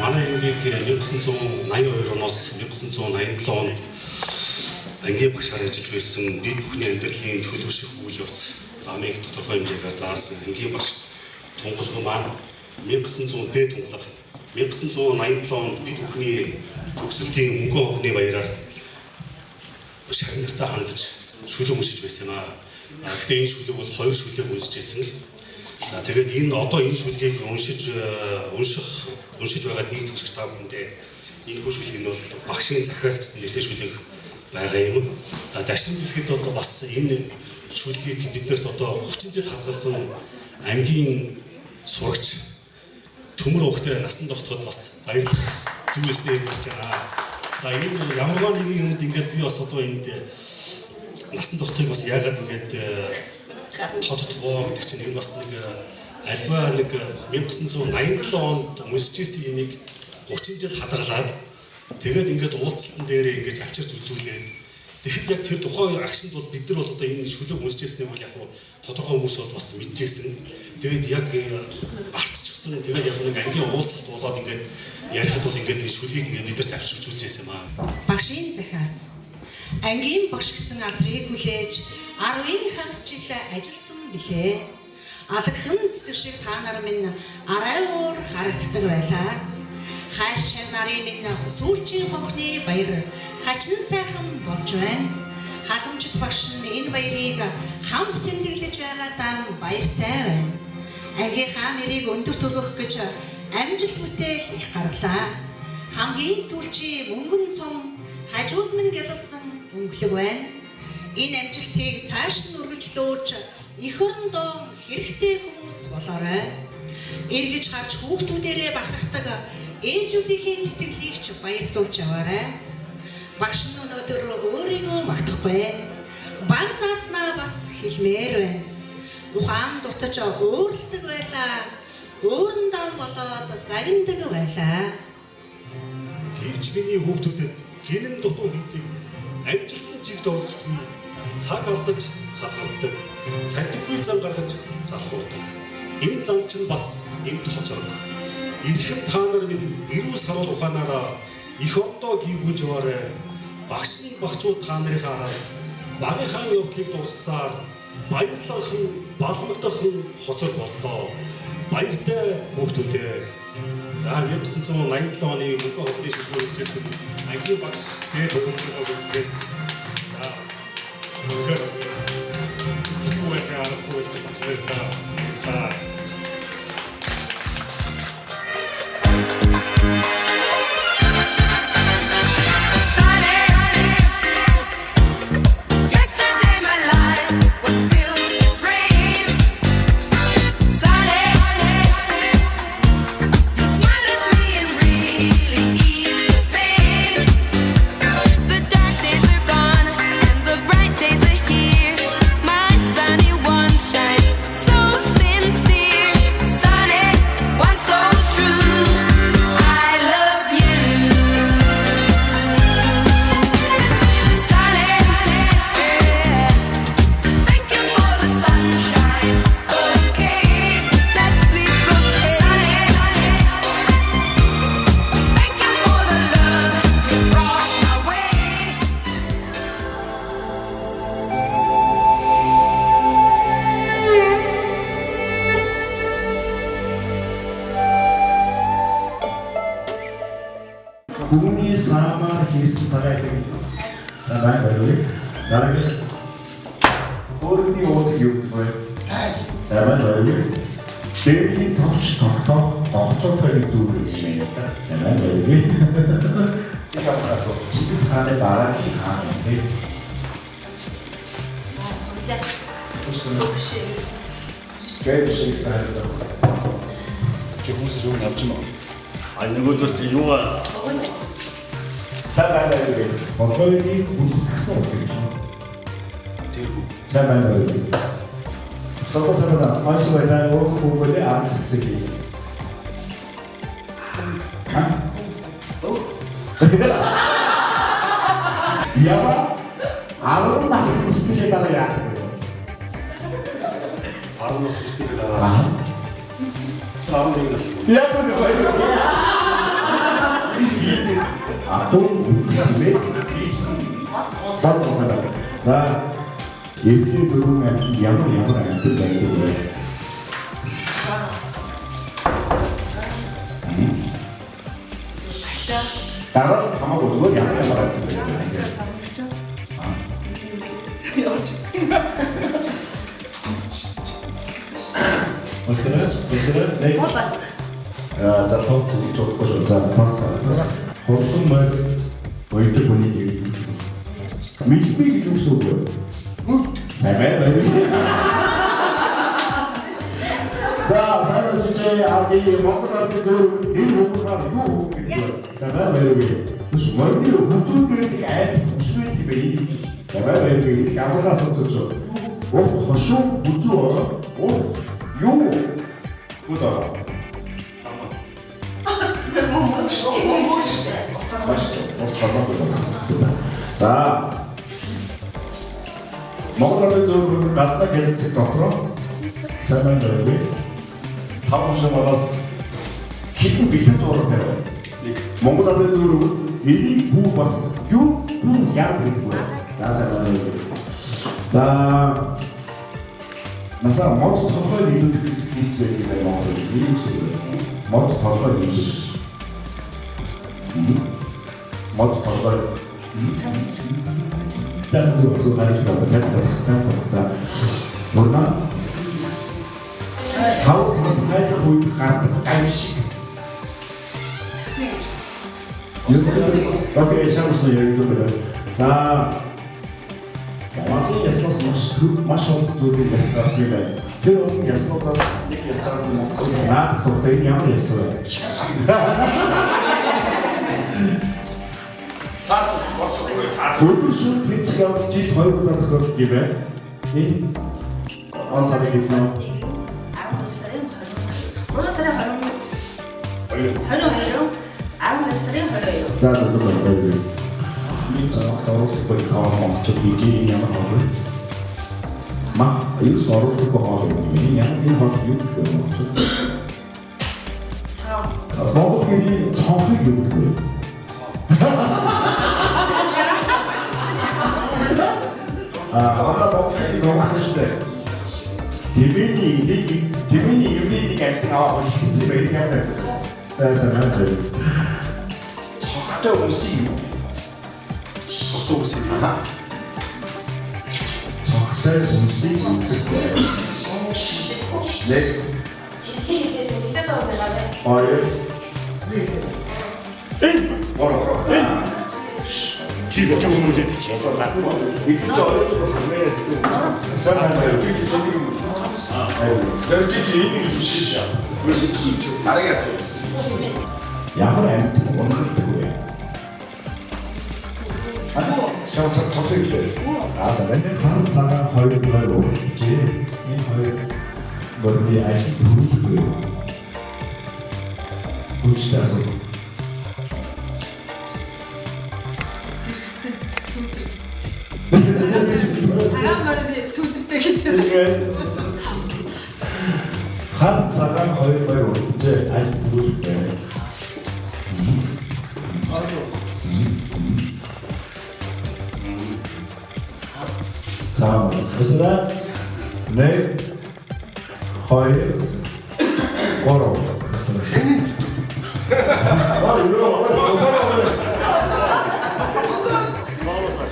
Манай энгийг 1982 оноос 1987 онд ангийн багшаар ажиллаж байсан дэд бүхний амьдралын төлөвшөх үйл явц замыг тодорхой хэмжээгээр заасан ангийн багш тунгалаг маань 1900 дээд тунгалаг 1987 онд дэд бүхний төгсөлтийн мөнгөн хогны баяраар шагнартаа хандж шүлэг уншиж байсан юм аа. Гэхдээ энэ шүлэг бол 2 шүлэг уншиж байсан. Тэгээд энэ одоо энэ шүлгийг уншиж байгаа нэг төгсөгч та бүхэндээ энэ шүлэг нь бол багшийн захиас гэсэн нэртэй шүлэг байгаа юм. За дашин хэлэхэд бол бас энэ шүлгийг биднэрт одоо 30 жил хадгалсан ангийн сурагч төмөр хөвгтэй насан тогтоход бас баярлах зүйл эснээр гэж байна. За энэ ямарваа нэгэн юмд ингээд би бас одоо энд насан тогтохыг бас яагаад ингээд тодтогоо гэдэг чинь энэ бас нэг альва нэг 1987 онд уншиж ирсэн юмыг 30 жил хадгалаад тэгээд ингээд уулзалтан дээрээ ингээд авчирч үзүүлээд тэгэхэд яг тэр тухайн агшинд бол бид нар бол одоо энэ шүлэг уншиж ирсэн юм бол яг тодорхой хүмүүс бол бас мэдчихсэн. Тэгээд яг артчихсан тэгээд яг нэг ангийн уулзалт болоод ингээд ярихад бол ингээд энэ шүлгийг ингээд бид нар авчирч үзүүлсэн юм аа.
Багшийн захиас ангийн багш гэсэн алдрыг хүлээж 10 хагас жил ажилласан билээ. Алагхан цэцэг шиг та нар минь арай уур харагддаг байлаа. Хайр чар нарын минь сүүлчийн хонхны баяр хачин сайхан болж байна. Халамжит багш нь энэ баярыг хамт тэмдэглэж байгаадаа баяртай байна. Ангийнхаа нэрийг өндөр төргөх гэж амжилт бүтээл их гаргалаа. Хамгийн сүүлчийн мөнгөн цом хажууд минь гялалцсан өнгөлөг байна. Энэ амжилтыг цааш нь үргэлжлүүлж эх орондоо хэрэгтэй хүмүүс болоорой. Эргэж харж хүүхдүүдээрээ бахархдаг ээжүүдийн сэтгэлийг ч баярлуулж яваарай. Багш нь өнөөдөр өөрийгөө магтахгүй. Баг зааснаа бас хэлмээр байна. Ухаан дутаж уурладаг байлаа. Уурандаа болоод загнадаг байлаа.
Гэвч миний хүүхдүүдэд гинэн дутуу хийдэг амжилтын чигт оролцдог. Цаг алдаж цалхардаг. Цагдаггүй зан гаргаж залхуурдаг. Энэ зан чинь бас энд хоцорог. эрхэм та нар минь эрүү сарвал ухаанаараа их ондоо гівгүүлж яваарэ. Багшны багчууд та нарынхаа араас багийнхаа явдлыг дурссаар баярлахын балмагдахан хоцор боллоо. Баяртай хүүхдүүдээ. За 1987 оны мөнхөө холбооны шилжүүлэг хийсэн ангийн багш тэгээд хөлбөмбөг үздэг. За бас мөнхөөс чигүүгээ аргагүй байсан багштай та
Бүгний самаар хийсэн цагаадаг. Дараа нь дараагийн өөрийн уудаг юу вэ? Дараа нь дээдийн тогч тогтоох гоцоотой зүйл юм байна. Дараа нь их амрасо чигс хааны дараагийн хаан тийм. Гэвч сайдаа. Чигс юу явж байна? А нөгөөдөөс юугаа сайн байна гэдэг. Болохыг үзсэн үг гэж байна. Тэр үг. Сайн байна гэдэг. Сотосоо маш баялаа өгөхөөр аавс гэсэг. Яа. Алуу нас үстэй дараа яа. Алуу нас үстэй дараа. Саамын нас. Яа бод. Атом үстэй. Батсаа. За Эвтэй дөрөв ямар амьд байдаг вэ? Дараа хамаагүй зүгээр ямар амьд байдаг. Өсөрөө нэг. За тот төгөж за хорхон мөр ойд бүний мэлбий гэж үсэв. Сайн байна. За сайн чи аги монгол дээр энэ මොකක්ද юу? Сайн байна. Түш мөрний хүчтэй айд үсвэт бий. Тавай бий ямагаас өчөө. Оо хошуу үзүү оо юу? Худаа. За Монголын зөв гадна гэлцэх дотроо сайн байна. Таван шамаас хитэн битэд дуртай байна. Монголын зөв энийг бүү бас юу бүү яа гэдэг вэ? За сайн байна. За насаа мод толгой нийлүүлэх хийцээ гэдэг юм аа. Юу гэсэн бэ? Мод толгой нийлүүлэх. Мод толгой. Tanto su haruslah terdapat murna how selesai kuit kartu kaisik. Oke, saya harus lihat itu betul. Nah, masih masuk tuh biasa kita. Kalau biasa pas biasa nah protein yang biasa. Өдөршөө тэцгээд жил 2 удаа тохиолдож байна. Энэ онцлог хэлнэ. 12 сарын 20. 12 сарын 20. За байна. Орос бол хаалт хийж ямар хаалт. Ма юу сорох хоол юм. Энэ хаалт юу вэ? Монгол гэрийн цонхыг юу гэдэг вэ? Одоо Монголын номхон штэ. Дэмэний юунийг амт авах хэрэгцээ байдаг юм байна. Таасаа нэр. Цонхтой үсий юу? Цонхтой үсий. Цонхтой үсий юу гэдэг вэ? Hayır. Kim bu bunu dedi? İkinci aracı sanmaya sen ben de ikinci dedi. Ben ikinci iyi bir şey ya. Burası ikinci. Araya. Ямар амьд унахдаг вэ? Тохиолдол ихтэй. Аасаа энэ хан цагаан хоёр байр уулзчихээ. Энэ хоёр борны ажил төрүүлгүй. Хүчтэй асуу.
Зэрэгцэн сүйдэр. Цагаан борны сүйдэртэй гэсэн.
Хан цагаан хоёр байр уулзчихээ. Ажил төрүүлгүй. Tamam. Mesela ne? Hayır. Koro. Mesela.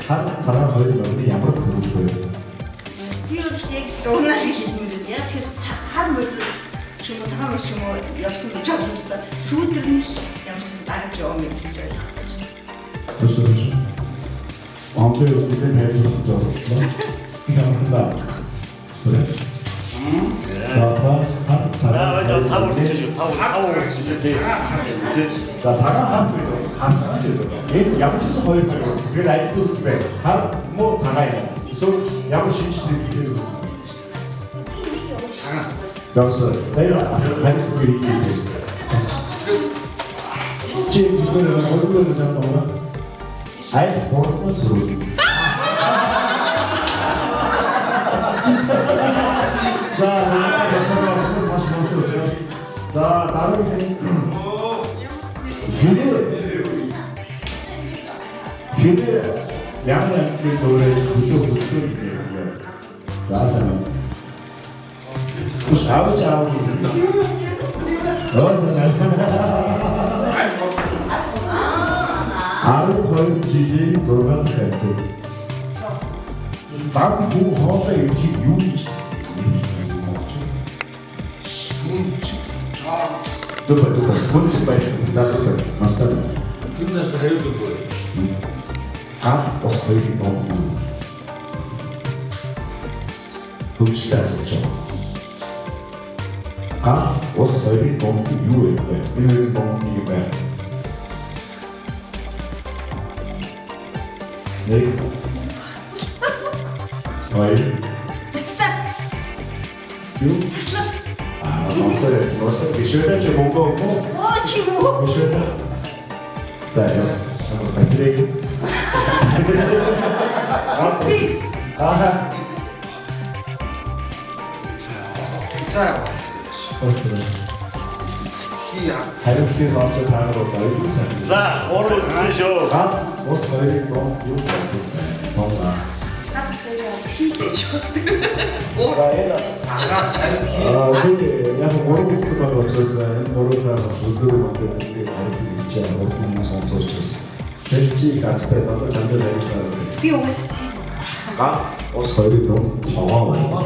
Хан цагаан хоёр байрны ямар төрөж вэ?
Би өөртөө уунаа шиг хэлмээр байна. Яг тэр хар мөр ч юм уу цагаан мөр ч юм уу явсан гэж бодлоо. Сүүдэр нь ямар ч гэсэн дагаж яваа юм гэж ойлгосон шүү.
Өсөж. Амбер үдэн хайрлах зорилгоо. Ich habe gedacht. Sorry. 자, 자가 한 야구치서 거의 말이고, 그게 나이도 스펙. 뭐 자가예요. 그래서 야구치시들 기대로 있어. 자가. 잠시만요. 저희가 아까 가지고 얘기해 주세요. 지금 이거를 얼굴로 잡던가. 아예 보는 들어. 자, 나는 근데 양양 그 노래 구조 이제 나서는 또 샤워자고 아무 거의 지지 들어간 것 같아. 그 허가 이렇게 유리 Coba, pun supaya kita tuh masalah. Kita sehari itu boleh. Os hari itu Hukuk dasar. Os hari itu you itu, ini itu you ber. Nih, baik. You. 선수를 미술단 좀 보고 미술단 자 한번 반드레이 진짜요 벌써 다른 선수 다음으로 넓은 선
자 오늘 주시오
모습이 너무 좋다 яг гурван хэсэг байгаа учраас энэ гурванаас өдөр мөн ард гэж ард хүмүүс сонсож тэр чи гацтай одоо чамд байж байгаа.
Би уусаа тийм.
Ус хоёрыг нөө тоогоо байна.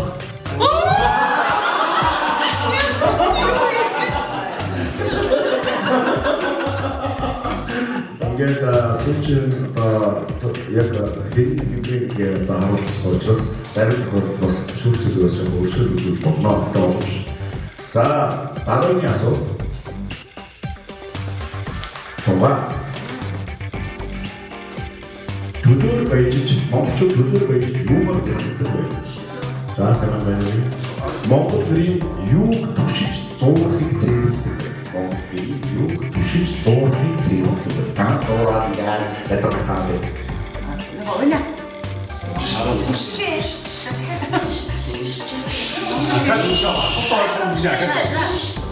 ингээд сүүчэн яг хэдийгээр харуулж учраас зарим тохиолдолд бас шүүгчдээс өөрчлөлт болно гэдэг байна. За, дараагийн асуулт. Тунгаа төдөр байж монголчууд төдөр байж юугаар цагддаг вэ? За, санаа байна уу? Монголын юуг түшиж зуурахыг зэвэрлэдэг вэ? Монголын юуг түшиж зуурахыг зэвэрлэдэг. Та зуураад яа ятдаг таа.
Оня. Түшиж.
Как же всё, а что такое нельзя?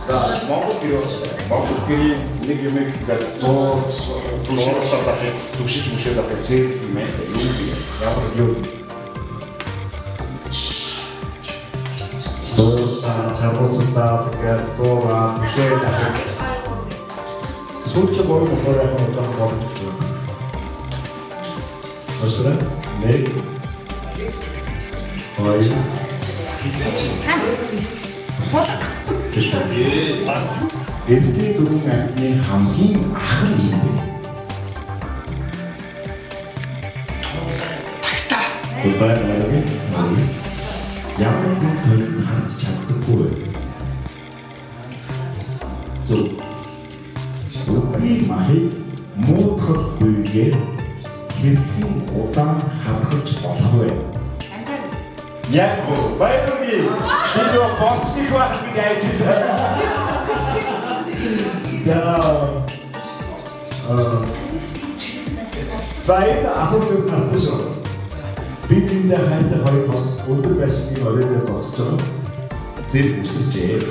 За Монгол гэр болчихсон. Монгол гэрийн нэг юм ингээд зуршлаа дахиж түгшиж мөшөөд авах цээг юм ээ. Ямар юу. Чаргууцтай тэгээд зураа мөшөөд авах. Сүүлч бороо болохоор яг нь одоо болж байна. Өсрэ нэг хоёр Эдгээр дөрвөн ангины хамгийн ах нь юм бэ? Тулай тагтаа. Ямар хүн төлөв харж чаддаггүй вэ? Зөв. Үгүй махыг муудахгүйгээр хэрхэн удаан хадгалж болох вэ? Яг баяргүй. Би юу болчих вэ гэж айжлаа. За энэ асуултыг харсан шүү. Би биндээ хайртай хоёр бас өндөр байшингийн оройдоо зогсож байгаа. Зэрэг үсэрчээ.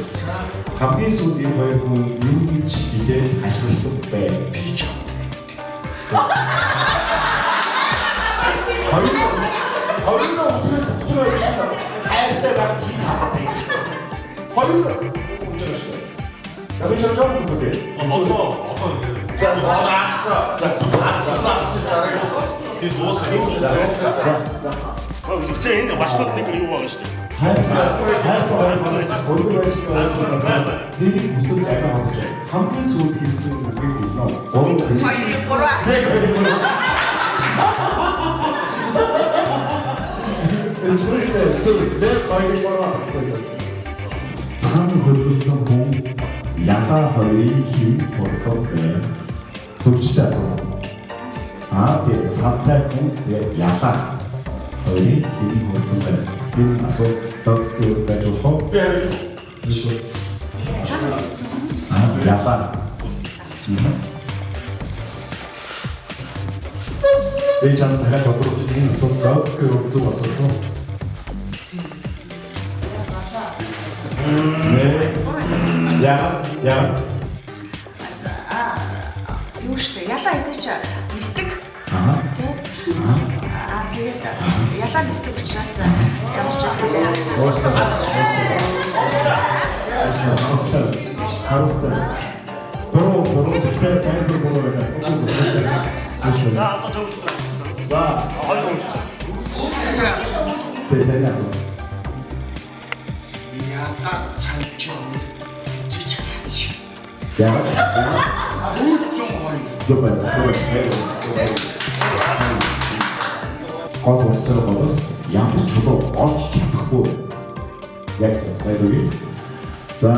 Хамгийн сүүлд энэ хоёр хүн юу гэж хэлээд хашгирсан бэ? Би ч Хоёр өдрөд очроо хайртай байх юм хаатай. Хоёр өдрөөс. Тавь чамчаа бүгд. За аа. За тийм энэ башбал нэг юу байгаа шүү дээ. Хайртай бас өндөр байшин зэрэг өсөж аваа хавж хамгийн сүүлд хийсэн үг юм нөө. Цаан хөлөсөн хүн ятаа хоёрын хим хордог байна. Хүчтэй асуу. Тэгээ цаантай хүн ятаа хоёрын хим хордог байна. Энэ асуултад байж болох. Ятаа. Би чамд дахиад бодруулж энэ асуултад зөв асуулт. Яа.
Юу штэ, ялаа эзэж нисдэг. Тэгээд ялаа нисдэг учраас ямар ч байсан.
Харустай. Бороо гэхдээ тайлбар болоо байна. За одоо төвч. За хоёр уу. Тэсэнэс. Яа цанчоо. Яа. Гол өсөр болоос ямар ч чулуу олж чадахгүй. Яг зөв баяргүй. За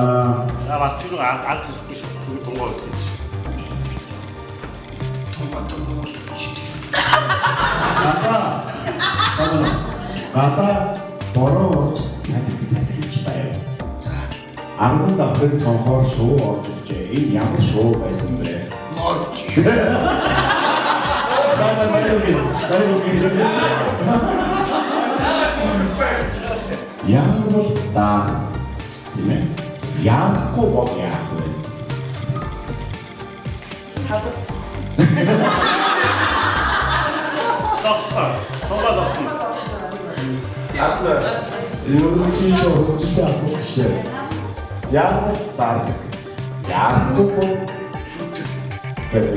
балчуу алт биш тунгоо гэж. Тунгоо гэж. Гата бороо орж сахиж байв. Ангууд ахрын цонхоор шуу орж иржээ. Энэ ямар шуу байсан бэ? Янгол даа. Тийм ээ. Янгахгүй бол яах вэ?
Халууцсан.
Тоглосон. Ерөнхий хөгжөлтэй асуулт шүү. Янгол даа. Яахгүй бол зүтгэх.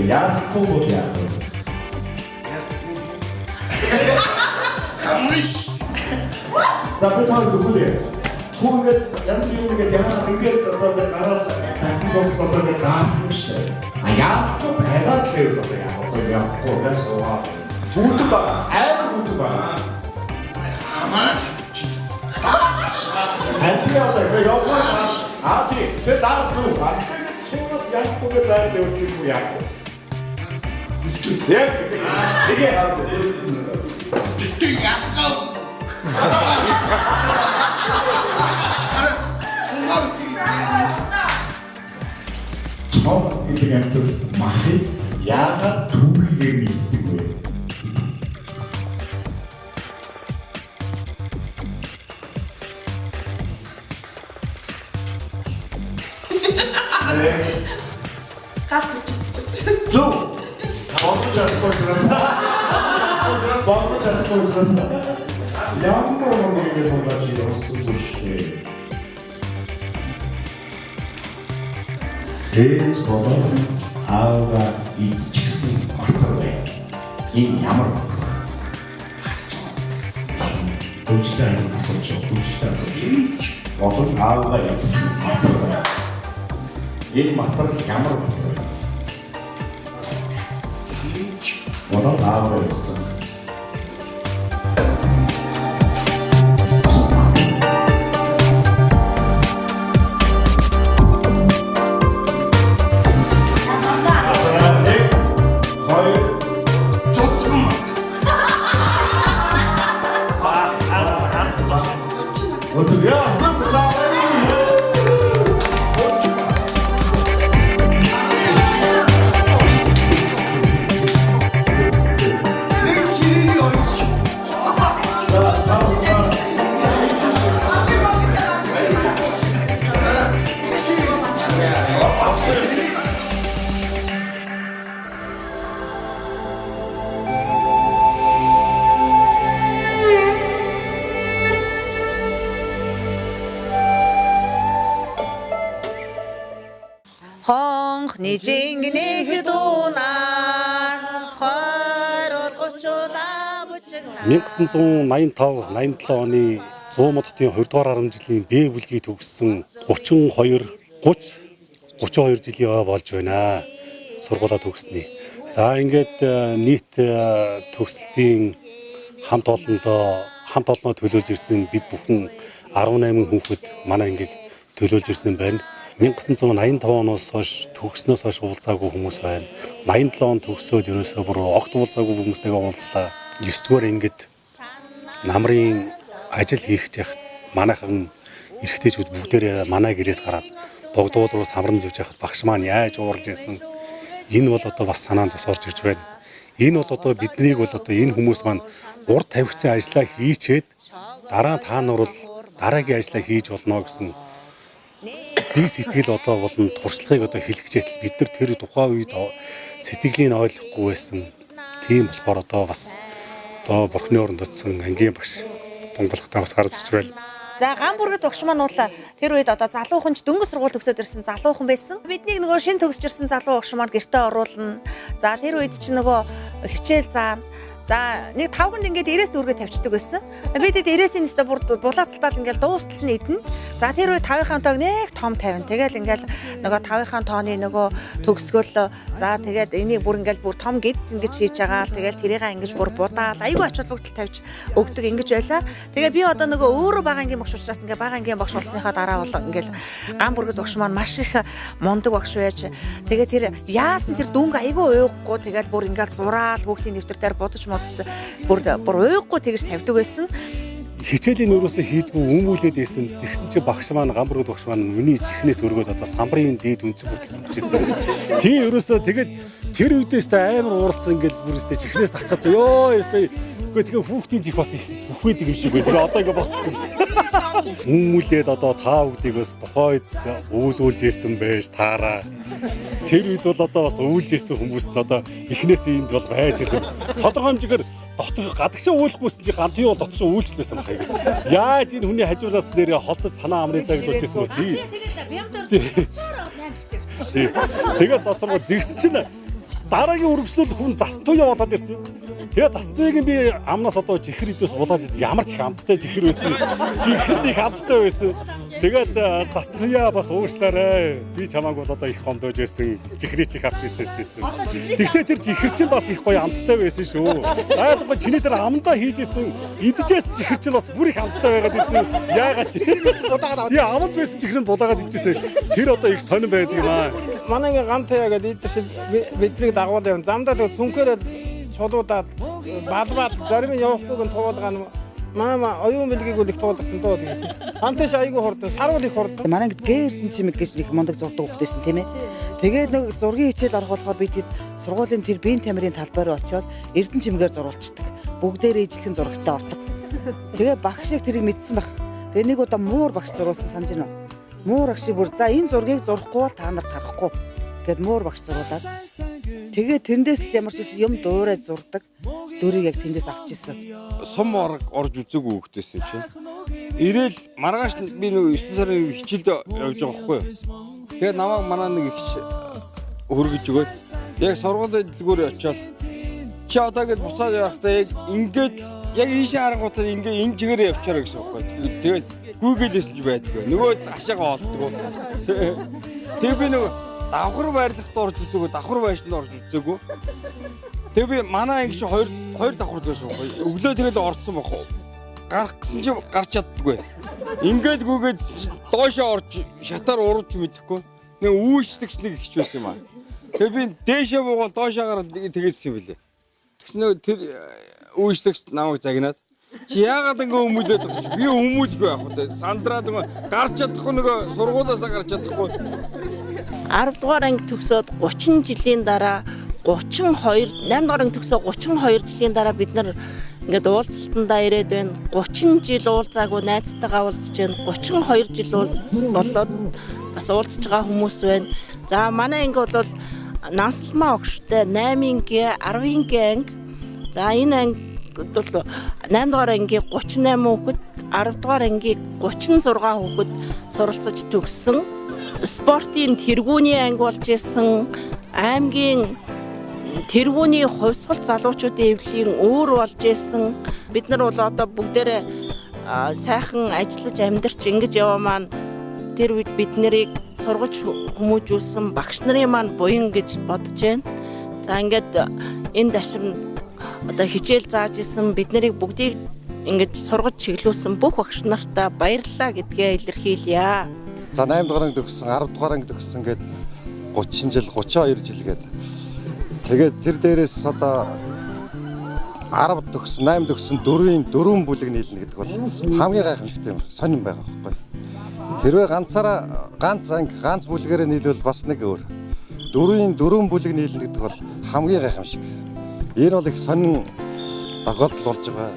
Яахгүй бол яах вэ? За би тань дөхөлээ. Хүүгээд янз бүрийн яхаа ингээд одоо гараад дахин бодлоо гэж даасан шүү. Яахгүй байгаад л яг одоо явахгүй байсан. Түлт ба амар түлт ба. Хантиалаа яваа. Тэр даа зүг. Сумат яахгүй байгаад явуулчих яах вэ? Яг тэгээ хараад. Тэг яахгүй. Чом гэдэг махыг яагаад түүхийгээр мэддэг вэ?
Гал бичиж.
Зөв. Бодлож чадахгүй байсан. Бодлож чадахгүй байсан. Ямар нэг юм болж ирсэн шүү. Ээж болоо аава идчихсэн батар бай. Энэ ямар Төвчтэй асууж. Болон аава идсэн батар бай. Энэ батар ямар батар вэ? Болон аава идсэн.
Нижингнэх дунаар хойрол гочуда бүчгнаа
1985-87 оны 100 мод хотын 20 дугаар арга жилийн Б бүлгийг төгссөн 32 жилийн ой болж байна. Сургуулаа төгснээ. За ингээд нийт төгсөлтийн хамт олноо төлөөлж ирсэн бид бүхэн 18 хүүхэд манай ингээд төлөөлж ирсэн байна. 1985 оноос хойш төгснөөс хойш уулзаагүй хүмүүс байна. 87 он төгсөөд ерөөсөө бүр огт уулзаагүй хүмүүстэйгээ уулзлаа. 9 дугаар ангид намрын ажил хийх яхад манайхан эрэгтэйчүүд бүгдээрээ манай гэрээс гараад богдуул руу самран зүүж яхад багш маань яаж ууралж ирсэн. Энэ бол одоо бас санаанд бас орж ирж байна. Энэ бол одоо биднийг бол одоо энэ хүмүүс маань урд тавигдсан ажлаа хийчээд дараа та нар бол дараагийн ажлаа хийж болно гэсэн би сэтгэл одоо болон туршлагыг одоо хэлгчээтэл бид нар тэр тухайн үед сэтгэлийн ойлгохгүй байсан. Тийм болохоор одоо бас одоо бурхны оронд очсон ангийн багш тунгалагтаа бас гарч ирж байна.
За Гамбургт багш маань бол тэр үед одоо залууханч дөнгөж сургууль төгсөөд ирсэн залуухан байсан. Биднийг нөгөө шин төгсөж ирсэн залуу багш маань гэртээ оруулна. За тэр үед чи нөгөө хичээл заана. За нэг 5 гүнд ингээд 90-с дүүргээ тавьчихдаг байсан. Би тэд 90-ийн нэстэ бүр булаацалтаад ингээд дуустал нь идэнэ. За тэр үед 5-ын тоог нэг том тавина. Тэгэл ингээд нөгөө 5-ын тооны нөгөө төгсгөл за тэгээд энийг бүр ингээд бүр том гэдс ингэж хийж байгаа. Тэгэл тэрийг ингэж бүр будаал айгүй ач холбогдол тавьж өгдөг ингэж байлаа. Тэгээ би одоо нөгөө өөрөө бага ангийн багш учраас ингээд бага ангийн багш болсныхаа дараа бол ингээд Гамбургт багш маань маш их мундаг багш байж. Тэгээ тэр яасан тэр дүнг айгүй уухгүй тэгэл бүр ингээд зураал бүгдийн дэвтэр дээр бодож бүр ууйхгүй тэгж тавьдаг байсан.
Хичээлийн өрөөсөө хийдгүү өмүүлээд байсан. Тэгсэн чи багш маань Гамбургт багш маань миний чихнээс өргөөд одоо самбарын дээд үнцэг хүртэл өгчээсэн. Тийм өрөөсөө тэгээд тэр үедээс амар ууралсан ингээл бүрээсээ чихнээс татхац ёо ёстой. Үгүй тэгээ хүүхдийн чих бас бүхвэдэг юм шиг бай. Тэгээ одоо ингээ боцчих. Өмүүлээд одоо та бүгдийг бас тухайд үүлүүлж ийсэн байж таараа. Тэр үед бол одоо бас үүлж ийсэн хүмүүс нь одоо эхнээс энд бол байж идэв. Тодорхой хэмжээгээр дотор гадагшаа үүлэхгүйсэн чи гант юу бол дотор шоо үүлжлээсэн баг яг. Яаж энэ хүний хажуунаас нэрээ холдож санаа амруудаа гэж бодож байсан үү тий. Тэгээд цоцроо зэгсэн чинь дараагийн үргэлжлүүл хүн зас туяа болоод ирсэн. Тэгээ зас туяагийн би амнаас одоо чихэр идээс булааж ямар ч хамттай чихэр байсан. Чихэрний хамттай байсан. Тэгээд зас туяа бас уушлаарай. Би чамааг бол одоо их гомдож байсан. Чихрээ чих авч ичээсэн. Тэгтээ тэр чихэр чинь бас их гоё хамттай байсан шүү. Айлгой чиний дээр амдаа хийжсэн. Идчихээс чихэр чинь бас бүр их хамттай байгаад байсан. Яагаад чи булаагаад тий амд байсан чихэр нь булаагаад ичээсэн. Тэр одоо их сонирн байдаг юм аа.
Манайгийн гам таяа гэдэг идэж бидний дагуул явна. Замдаа зүнхээрээ чулуудаад балбаад зарим нь явахгүйг нь туулгаа мама оюун бэлгийг үл их туулгасан доо тэгээд хамташ айгүй хурдан саруул их хурдан
манай ингэ гэрдэн чимэг гэж нэг мундаг зурдаг хөхтэйсэн тийм ээ тэгээд нэг зургийн хичээл арга болохоор би тэд сургуулийн тэр биеийн тамирын талбай руу очиод эрдэн чимгээр зурулцдаг бүгдээрээ ижлэхэн зурагтаа ордог тэгээд багш яг тэрийг мэдсэн баг тэгээд нэг удаа муур багш зурулсан санаж байна уу Муур агши бүр за энэ зургийг зурхгүй бол та нарт харахгүй гэд муур багш зурулаад тэгээ тэндээс л ямар ч юм дуурайж зурдаг дөрийг яг тэндээс авч ирсэн.
Сум орж үзээгүй хөвгтэйсэн чинь. Ирээл маргааш би нэг 9 сарын хичээлд явж байгаа байхгүй юу. Тэгээ намайг манай нэг их хөргөж өгөөд яг сургуулийн дэлгүүрээ очиод чи одоо гэж буцаад явахдаа яг ингээд яг ийшээ харангуйтай ингээ энэ чигээр явчаараа гэсэн үг байна. Тэгээд гүйгэлээсэлж байдаг. Нөгөө ашаага олддог. Тэг би нөгөө давхар байрлахад орж үзээгүй, давхар байшинд орж үзээгүй. Тэг би манай анги чи хоёр давхар байсан байхгүй. Өглөө тэгээд орцсон байхгүй. Гарах гэсэн чи гарч чаддаггүй. Ингээд гүйгээд доошоо орж шатаар урууж мэдэхгүй. Нэг үүсдэгч нэг ихч байсан юм аа. Тэг би дээшээ буугаад доошоо гараад тэгээдсэн юм билээ. Тэгснэ тэр үүсдэгч намайг загнаад чи яагаад ингэ өмүүлээд байгаа чи би өмүүлгүй яах вэ? Сандраад гарч чадахгүй нөгөө сургуулаасаа гарч чадахгүй.
10 дугаар анги төгсөөд 30 жилийн дараа 8 дугаар анги төгсөө 32 жилийн дараа бид нар ингээд уулзалтандаа ирээд байна. 30 жил уулзаагүй найзтайгаа уулзж байна. 32 жил болоод бас уулзж байгаа хүмүүс байна. За манай анги бол Нансалмаа огштой 8-ийн 10-ийн анги. За энэ анги бол 8 дугаар ангийн 38 хүүхэд, 10 дугаар ангийн 36 хүүхэд суралцаж төгссөн. Спортын тэргүүний анги болж исэн, аймгийн тэргүүний хувьсгал залуучуудын эвлэлийн өөр болж исэн. Бид нар бол одоо бүгдээрээ сайхан ажиллаж амьдарч ингэж яваа маань тэр үед бид нарыг сургаж хүмүүжүүлсэн багш нарын маань буян гэж бодож байна. За ингээд энэ даршин одоо хичээл зааж исэн бид нарыг бүгдийг ингэж сургаж чиглүүлсэн бүх багш нартаа баярлалаа гэдгээ илэрхийлье.
За 8 дугаар анги төгссөн, 10 дугаар анги төгссөн гээд 30 жил, 32 жил гээд. Тэгээд тэр дээрээс одоо 10 төгссөн, 8 төгссөн, 4 бүлэг нийлнэ гэдэг бол хамгийн гайхамшигтай юм. Сонирн байгаа байхгүй. Хэрвээ ганц анги, ганц бүлгээрээ нийлвэл бас нэг өөр. 4 бүлэг нийлнэ гэдэг бол хамгийн гайхамшиг. Энэ бол их сонин тохиолдол болж байгаа.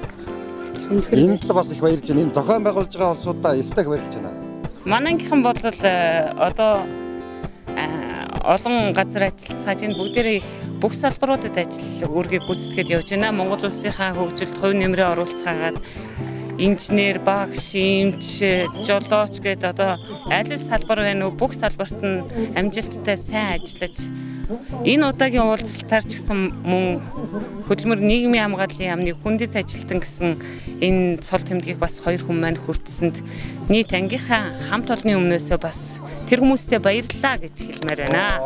Энд л бас их баярлж байна. Энэ зохион байгуулж байгаа улсуудаа эсдэг баярлж байна.
Манайхан бол одоо олон газар ажиллацгааж энэ бүгдээрээ бүх салбаруудад ажил үүргийг гүйцэтгэж явж байна. Монгол улсынхаа хөгжилд хувь нэмрээ оруулцгаагаад инженер, багш, эмч, жолооч гэдэг одоо аль салбар байна уу бүх салбарт нь амжилттай сайн ажиллаж энэ удаагийн уулзалтаар ч гэсэн мөн хөдөлмөр нийгмийн хамгааллын яамны хүндэт ажилтан гэсэн энэ цол тэмдгийг бас хоёр хүн маань хүртсэнд нийт ангийнхаа хамт олонны өмнөөсөө бас тэр хүмүүстээ баярлалаа гэж хэлмээр байна.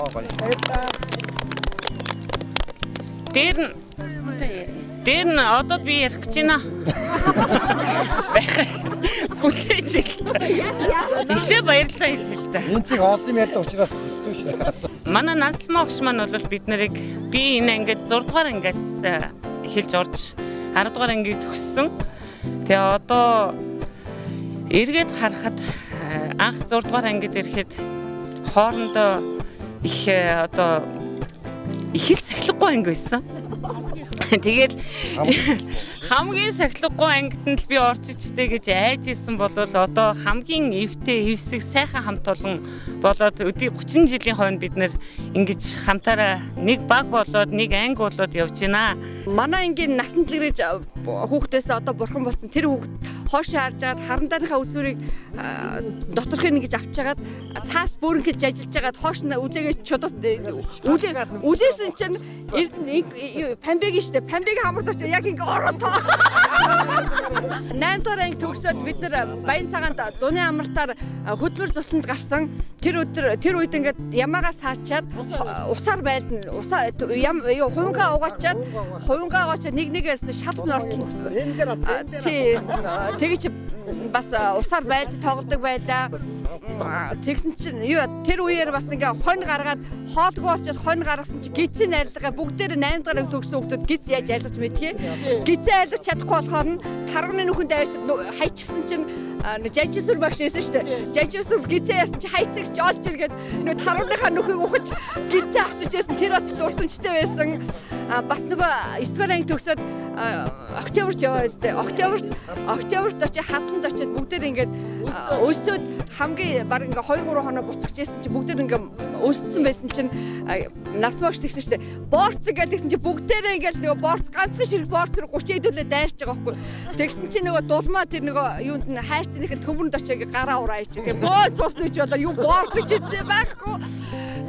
Тэр нь одоо би ярих гэж байна. Хүлээж хэлээ. Ихлэ баярлалаа хэлээ л да.
Энд чиг олон юм ярьдаг учраас хэцүү шүү дээ.
Манай Нансалмаа огш маань бол бид нарыг би энэ ангид 6 дугаар ангиас эхэлж орж 10 дугаар ангийг төгссөн. Тэгээ одоо эргээд харахад анх 6 дугаар ангид ирэхэд хоорондоо их одоо их л сахилгагүй анги байсан. Тэгээд хамгийн сахилгагүй ангид нь л би орж ичтэй гэж айж исэн бол одоо хамгийн эвтэй эвсэг сайхан хамт олон болоод өдий 30 жилийн хойно бид нэр ингэж хамтаараа нэг баг болоод нэг анги болоод явж байна.
Манай ангийн насан туршиж хүүхдээс одоо бурхан болсон тэр хүүхд хоошоо харж агаад харандааныхаа үзүүрийг доторхын нэг гэж авч агаад цаас бүрэнхэж ажиллаж агаад хоош нь үлээгээ чодот үлээсэн чинь памбиг штэ памбиг хамарч яг ингэ ороотоо 8 дугаар анги төгсөөд бид нар Баян цагаанд зуны амралтаар хөдөлмөр цуснд гарсан тэр үед ингээд ямаагаа саачаад усаар байлдана хувингаа угаачаад нэгнээс шалгын ортолт тэгэж бас усаар байлж тоглодог байлаа. Тэгсэн чинь тэр үеэр бас ингээ хонь гаргаад хоолгүй очоод хонь гаргасан чинь гизээ найрлагаа бүгдээр 8 дугаар төгсөн хүмүүс гиз яаж айлгаж мэдхий. Гизээ айлгаж чадахгүй болохоор нь тарганы нүхэнд авч хайчихсан чинь жанжисүр багш байсан шүү дээ. Жанжисүр гизээ яасан чинь хайцагч олж иргээд таргыныхаа нүхийг ухаж гизээ авчиж байсан тэр бас дурсамжтай байсан. Бас нөгөө 9 дугаар анги төгсөөд октябрт яваа үстэй. Октябрт очиж хадланд очиж бүгдээр ингээд өсөөд хамгийн баг ингээ 2-3 хоноо буцчихжсэн чи бүгд ингээ өссөн байсан чинь нас багш тэгсэн штэ борц гэдэг тэгсэн чи бүгдээрээ ингээл нөгөө борц ганцхан ширх борц 30 хэдүүлээ дайрч байгаа байхгүй тэгсэн чи нөгөө дулмаа тэр нөгөө юунд нь хайрцных төмөрөнд очиаг гараа ураа ич гэх боо цуснаж болоо юу борц ч хийсэн байхгүй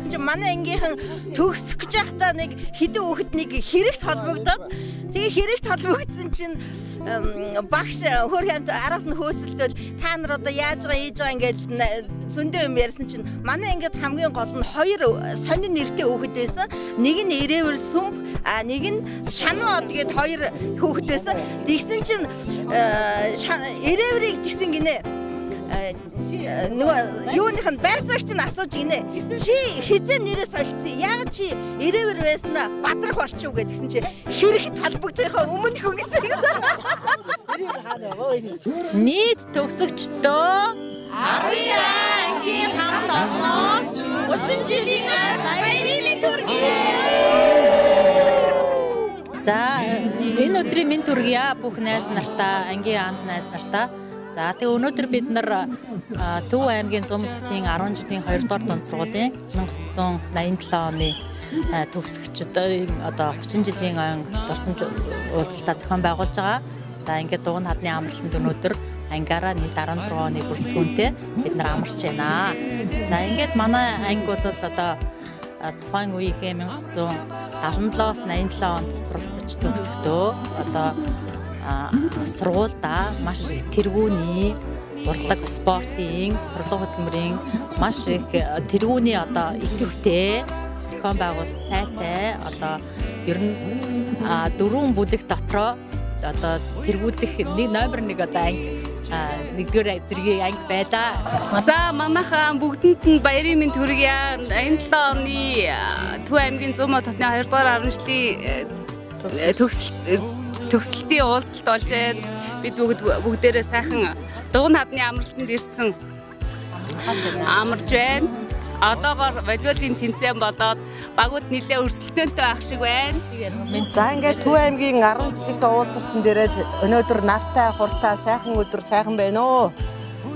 чи манай ангийнхан төгсөх гэж байхдаа нэг хэдэн хүүхэд нэг хэрэгт холбогдоод тэгээ хэрэгт холбогдсон чинь багш хөрхөнд араас нь хөөцөлдөөл та нар одоо яаж байгаа ийж байгаа ингээд зөндөө юм ярьсан чинь манай ангид хамгийн гол нь 2 сонин нэртэй хүүхэд байсан. Нэг нь Ирээвэр Сүмб нэг нь Шануу тэгээд 2 хүүхэд байсан. Тэгсэн чинь Ирээврийг тэгсэн гинэ нөгөө юуных нь байцаагч нь асууж гинэ чи хизээ нэрээ солилцсон яг чи Ирээвэр байснаа бадрах болчих уу гэдгсэн чи хэрэгт холбогдохын өмнө хүн гэсэн
нийт төгсөгчдөө 12 ангийн хамт олноос 30 жилийн баярын мэнд хүргэе.
За энэ өдрийн мэнд хүргье бүх найз нартаа, ангийн хамт найз нартаа. За тэгээ өнөөдөр бид нар Төв аймгийн Зум хотын 10 жилийн 2 дугаар дунд сургуулийн 1987 оны төгсөгчдийн одоо 30 жилийн дурсамж уулзалтаа зохион байгуулж байгаа. За ингээд дугуйн хадны амралтанд өнөөдөр ангиараа нийт 16 оны бүрэлдэхүүнтэй бид нар амарч байна. За ингээд манай анги бол одоо тухайн үеийнхээ 1977-аас 87 онд суралцж төгсөхдөө одоо сургуульдаа маш их тэргүүний урлаг спортын сурлага хөтөлмөрийн маш их тэргүүний одоо идэвхтэй зохион байгуулалт сайтай одоо ер нь 4 бүлэг дотроо одоо тэргүүдэх номер 1 одоо анги нэгдүгээр зэргийн анги байдаа.
За манайхаа бүгдэнд нь баярын мэнд хүргье. Энэ 7 оны Төв аймгийн Зум хотны 2 дугаар 10 жилийн төгсөлтийн уулзалт болж байна. Бид бүгдээрээ сайхан дугуйн хадны амралтанд ирсэн амарч байна. Одоогоор волейболын тэмцээн болоод багууд нэлээд өрсөлдөөнтэй байх шиг байна.
За ингээд Төв аймгийн 10 жилийн уулзалтанд ирээд өнөөдөр навтай хуртай сайхан өдөр сайхан байна уу?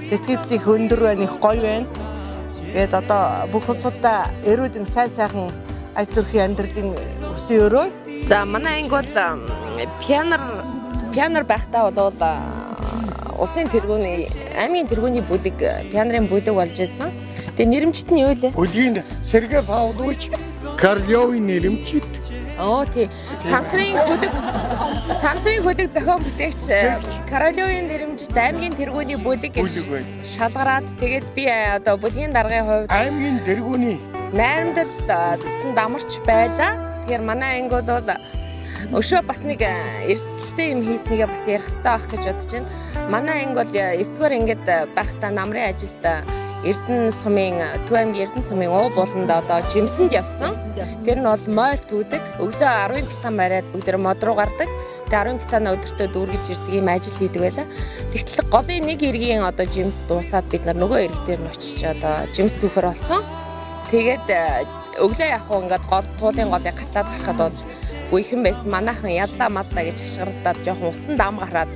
Сэтгэл их өндөр байна, их гоё байна. Тэгээд одоо бүх улсуудаа эрүүдэн сайхан аж төрхийн амьдралын өсөн өрөө.
За манай анги бол пианер байхдаа бол улсын тэргүүний аймгийн тэргүүний бүлэг пианерын бүлэг болж байсан. Тэгээ нэрэмжит нь юу вэ?
Бүлгийн Сергей Павлович Карлёвын нэрэмжит.
Оо тий. Сансрын хөлөг зохион бүтээгч Карлёвын нэрэмжит аймгийн тэргүүний бүлэг гэж шалгараад тэгээд би одоо бүлгийн даргын хувьд
аймгийн тэргүүний
найрамдал цэцэнд амарч байлаа. Тэгэхээр манай анги бол өшөө бас нэг эрсдэлтэй юм хийснийгээ бас ярих хэрэгтэй байх гэж бодож байна. Манай анги бол 9-р ангид байхдаа намрын ажилд Эрдэнэ сумын Төв аймгийн Эрдэнэ сумын уу буланд одоо жимсэнд явсан. Тэр нь бол мойл түүдэг. Өглөө 10 битан бариад бүгд мод руу гардаг. Тэгээ 10 битанаа өдөртөө дүүргэж ирдэг юм ажил хийдэг байлаа. Тэгтэл голын нэг эргийн одоо жимс дуусаад бид нар нөгөө эрэг дээр нь очиж одоо жимс түүхэр болсон. Тэгээд өглөө яг хуу ингээд туулын голыг гатлаад гарахад бол үехэн байсан. Манайхан яллаа маллаа гэж хашгиралдаад жоохон усан дам гараад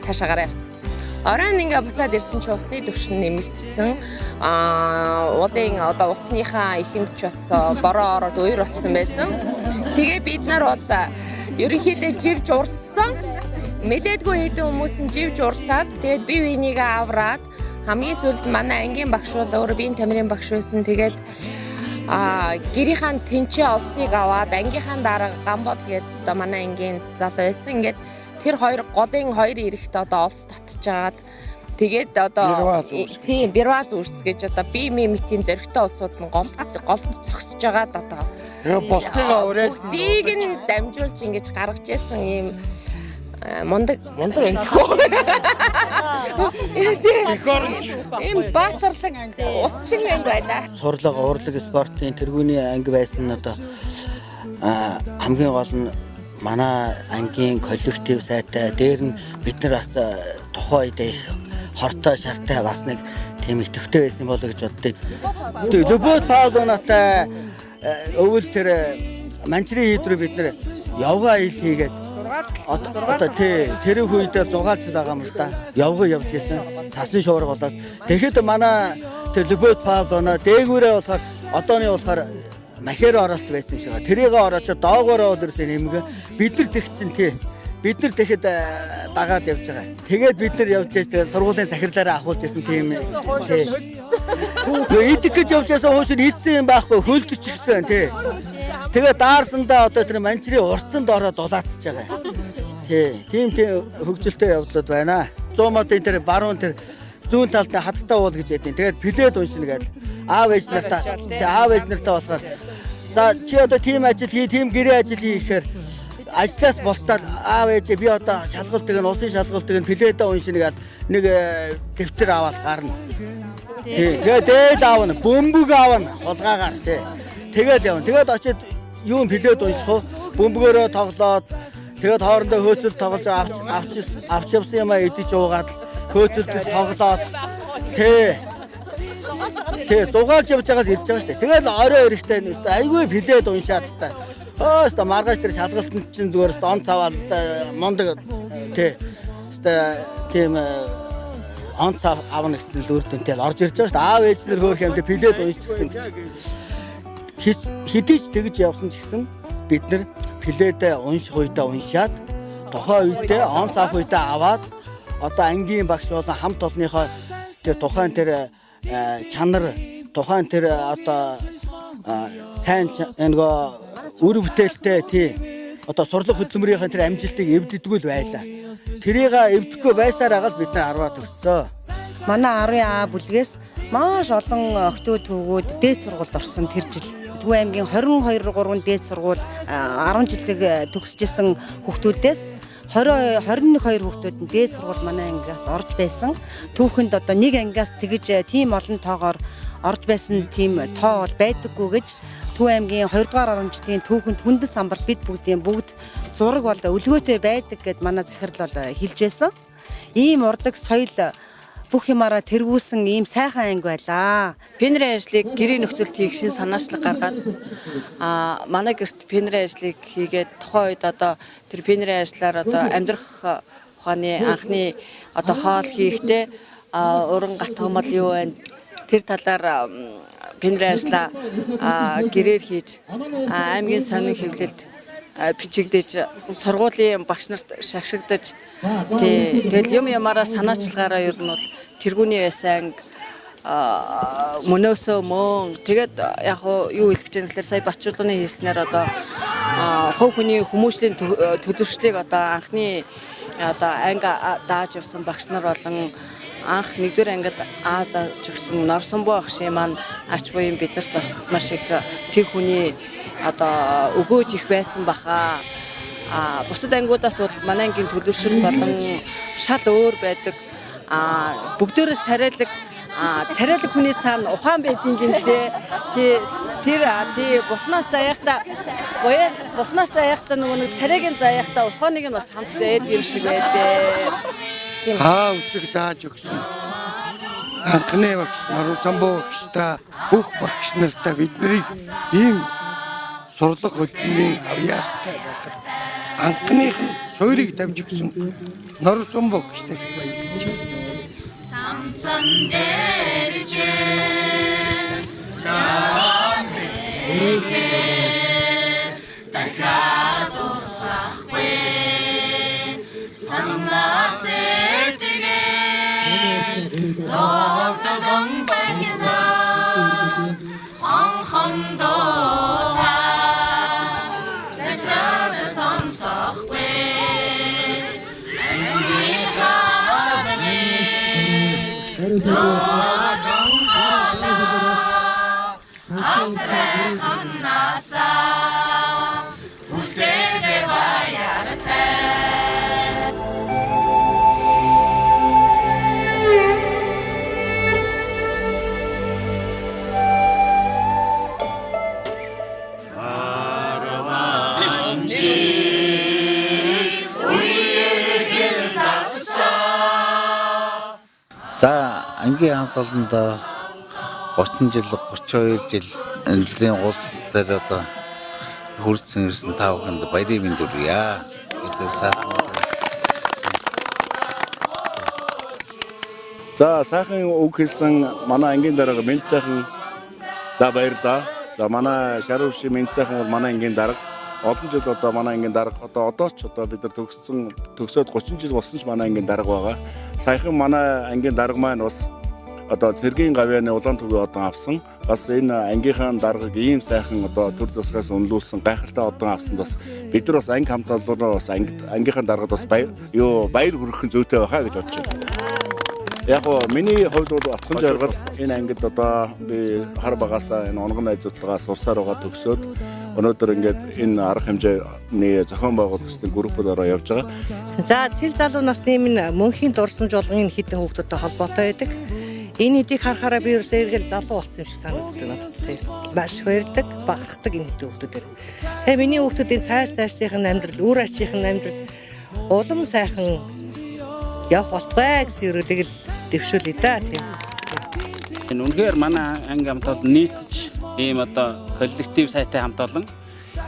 цаашаа гараа явцсан. Оройн ингээ буцаад ирсэн чи усны түвшин нэмэгдсэн. Уулын одоо усныхаа ихэнд ч бас бороо ороод уур болсон байсан. Тэгээ бид нар бол ерөнхийдөө живж урссан. Мэдээдгүй хэдэн хүмүүс нь живж урсаад тэгээд бие бинийгээ авраад хамгийн сүүлд манай ангийн багш бол өөр биеийн тамирын багш байсан. Тэгээд гэрийнхаа тэнцээ олсыг аваад ангийнхаа дараа гамбол гээд манай ангийн залуу байсан. Ингээд тэр хоёр голын хоёр эрэхт одоо олс татчихад тэгээд одоо тийм бирваз үрс гэж одоо бие мэтийн зөрөгтэй улсууд нь голд зогсож байгаад одоо
босдыгаа ураад
дийг нь дамжуулж ингэж гаргаж ирсэн ийм мундаг ингэхүү. Ийм баатарлаг усчин анги байлаа.
Сурлага урлаг спортын тэргүүний анги байсан нь одоо хамгийн гол нь манай ангийн коллектив сайтай дээр нь бид нар бас тухайн үед их хортой шартай бас нэг тийм идэвхтэй байсан болоо гэж боддог. Любой цаадуунатай өвөл тэр манчрын хийдрүү бид нар явга ил хийгээд Одоо тэр үедээ 6 жил байгаа юм л да. Явган явж ирсэн. Цасны шуурга болоод. Тэгэхэд манай тэр Любовь Павловна дээгүүрээ болохоор одооны болохоор махер оролт байсан юм шиг байна. Тэрийг ороочоо доогоороо өдөрсөн нэмгэ бид нар тэгчин тий. Бид нар тэгэхэд дагаад явж байгаа. Тэгээд бид нар явж байж тэгээд сургуулийн захирлаараа авахулж ирсэн тийм тий. Идэх гэж явж байсан хөөс нь идсэн юм байхгүй хөлдөчихсэн тий. Тэгээд даарсандаа одоо тэр манчрын уртсанд ороод дулаацж байгаа. Тий. Тийм хөгжилтэй явдлууд байна. 100 модын тэр баруун тэр зүүн талд хаттай уул гэж ядیں۔ Тэгээд плед уншина гэдэг. Аав ээж нартаа болохоор за чи одоо тийм ажил хий, тийм гэрээ ажил хийхээр ажлаас болтоод аав ээж би одоо шалгалтыг нь усын шалгалтыг нь пледээ уншина гэдэг нэг дэвтэр аваад гарна. Тий. Тэгээд дээд аавна, бөмбөг аавна хулгаагаар тий. Тэгээд явна. Тэгээд очиод юу плед унших уу? Бөмбөгөөрөө тоглоод тэгээд хоорондоо хөөцөл тоглож авч явсан юм а идэж уугаад хөөцөлдөж тоглоод тий. Зугаалж явж байгаад ирж байгаа шүү дээ. Тэгээд орой эрэхтэй нэстэ айгүй плед уншаад та. Өөстө маргааш тэр шалгалтанд чинь зүгээр он цаваад мондог тий. Тийм он цав авна гэсэн л үрдөнтэй орж ирж байгаа шүү дээ. Аав ээж нар хөөх юмдээ плед уншчихсан гэсэн. Хидийч тэгж явсан ч гэсэн бид нар пледээ унших үедээ уншаад тухайн үедээ он цав үедээ аваад одоо ангийн багш болон хамт олонныхоо тэр тухайн тэр чанар тухайн тэр одоо сайн нөгөө үр бүтээлтэй тий одоо сурлаг хөдөлмөрийн тэр амжилтыг эвддэггүй л байлаа. Тэрийг эвдэхгүй байсаар агаад бид нар 10-аа төгссөн.
Манай 10-ын А бүлгээс маш олон охтууд төвгүүд дээд сургуульд орсон тэр жил. Төв аймгийн 22-3 дээд сургууль 10 жилиг төгсөжсэн хүүхдүүдээс 21 хүүхдүүд нь дээд сургууль манай ангиас орж байсан. Түүхэнд одоо нэг ангиас тэгэж тийм олон тоогоор орж байсан тийм тоо бол байдаггүй гэж Төв аймгийн 2 дугаар орон жилийн түүхэнд хүндэт самбарт бид бүгд зураг бол өлгөөтэй байдаг гэд манай захирал бол хэлж байсан. Ийм урдаг соёл бүх юмараа тэргүүлсэн ийм сайхан анги байлаа.
Пенрийн ажлыг гэрээ нөхцөлд хийх шин санаачлаг гаргаад манай гэрт пенрийн ажлыг хийгээд тухайн үед одоо тэр пенрийн ажлаар одоо амьдрах ухааны анхны одоо хоол хийхдээ уран гатгамал юу байна. Тэр талаар пенрийн ажлаа гэрээр хийж аймгийн сонин хэвлэлд бичигдэж сургуулийн багш нарт шашигдаж тэгэл ямаараа санаачлагаараа ер нь бол тэргүүний байсан мөнөөсөө мөн тэгээд яг юу хэлэх гэж нэслэр сая Батчуулганы хэлснээр одоо хувь хүний хүмүүжлийн төлөвшлийг одоо анхны одоо анги дааж явсан багш нар болон анх нэгдүгээр ангид зааж өгсөн Норсонбоо багшийн маань ач буян биднэрт бас маш их тэр хүний одоо өгөөж их байсан баха. Бусад ангиудаас бол манай ангийн төлөвшил болон шал өөр байдаг. Бүгдөө царайлаг хүний цаана ухаан байдгийн гинтэй тэр бурхнаас заяахта нөгөө царайгийн заяахта ухааныг нь бас хамт зээд юм шиг байдээ.
Үсэг дааж өгсөн. Анхны багш Норсонбоо багштай бүх багш нартай биднийг ийм сурлаг хөдөлмөрийн авьяастай байхад анхных нь суурийг дамжигсан Норсонбоо багштай баярлаж байна.
Цамцан дээрч дахиад усахгүй санаас эдгээр логдон байсан хонхондоо дахиад сонсохгүй ангийн цаадны зодон хала авдраханаса үлдээдэ баяртай.
За ангийн хамт олонд 30 жил 32 жил жилийн уулзалт дээр одоо хүрсэн ирсэн та бүхэнд баярын мэнд хүргье.
За сайхан үг хэлсэн манай ангийн дарга Мэнд сайхан да баярлаа. За манай Шарав ши Мэнд сайхан бол манай ангийн дарга. Олон жил одоо манай ангийн дарга одоо ч одоо бид нар төгсөөд 30 жил болсон ч манай ангийн дарга байгаа. Сайхан манай ангийн дарга маань бас одоо цэргийн гавьяаны улаан төвөө одон авсан. Бас энэ ангийнхаа даргыг ийм сайхан одоо төр засгаас үнэлүүлсэн гайхалтай одон авсан бас бид нар бас анги хамтлагуудаар бас ангийнхаа даргад бас баяр хүргэх зүйтэй байхаа гэж бодож байна. Яг гоо миний хувьд бол отхон жаргал энэ ангид одоо би хар багасаа энэ онгон найзуудтайгаа сурсаар байгаа төгсөөд өнөөдөр ингээд энэ арга хэмжээний зохион байгуулагчдын группуудаараа явж байгаа.
За цэл залуу насны минь мөнхийн дурсамж болгон энэ хідэн хүүхдүүдтэй холбоотой байдаг. Энэ хэдийг харахаараа би ерөөсөө эргэл залуу болсон юм шиг санагддаг надад. Маш баярдаг, багтдаг энэ хідэн хүүхдүүдээр. Тэгээ миний хүүхдүүдийн цаашдын амьдрал, үр ачийн амьдрал улам сайхан явах болтугай гэсэн ерөөлийг л дэвшүүлээ да тийм.
Энэ үнэхээр манай анги хамт олон нийтж ийм одоо коллектив сайтай хамт олон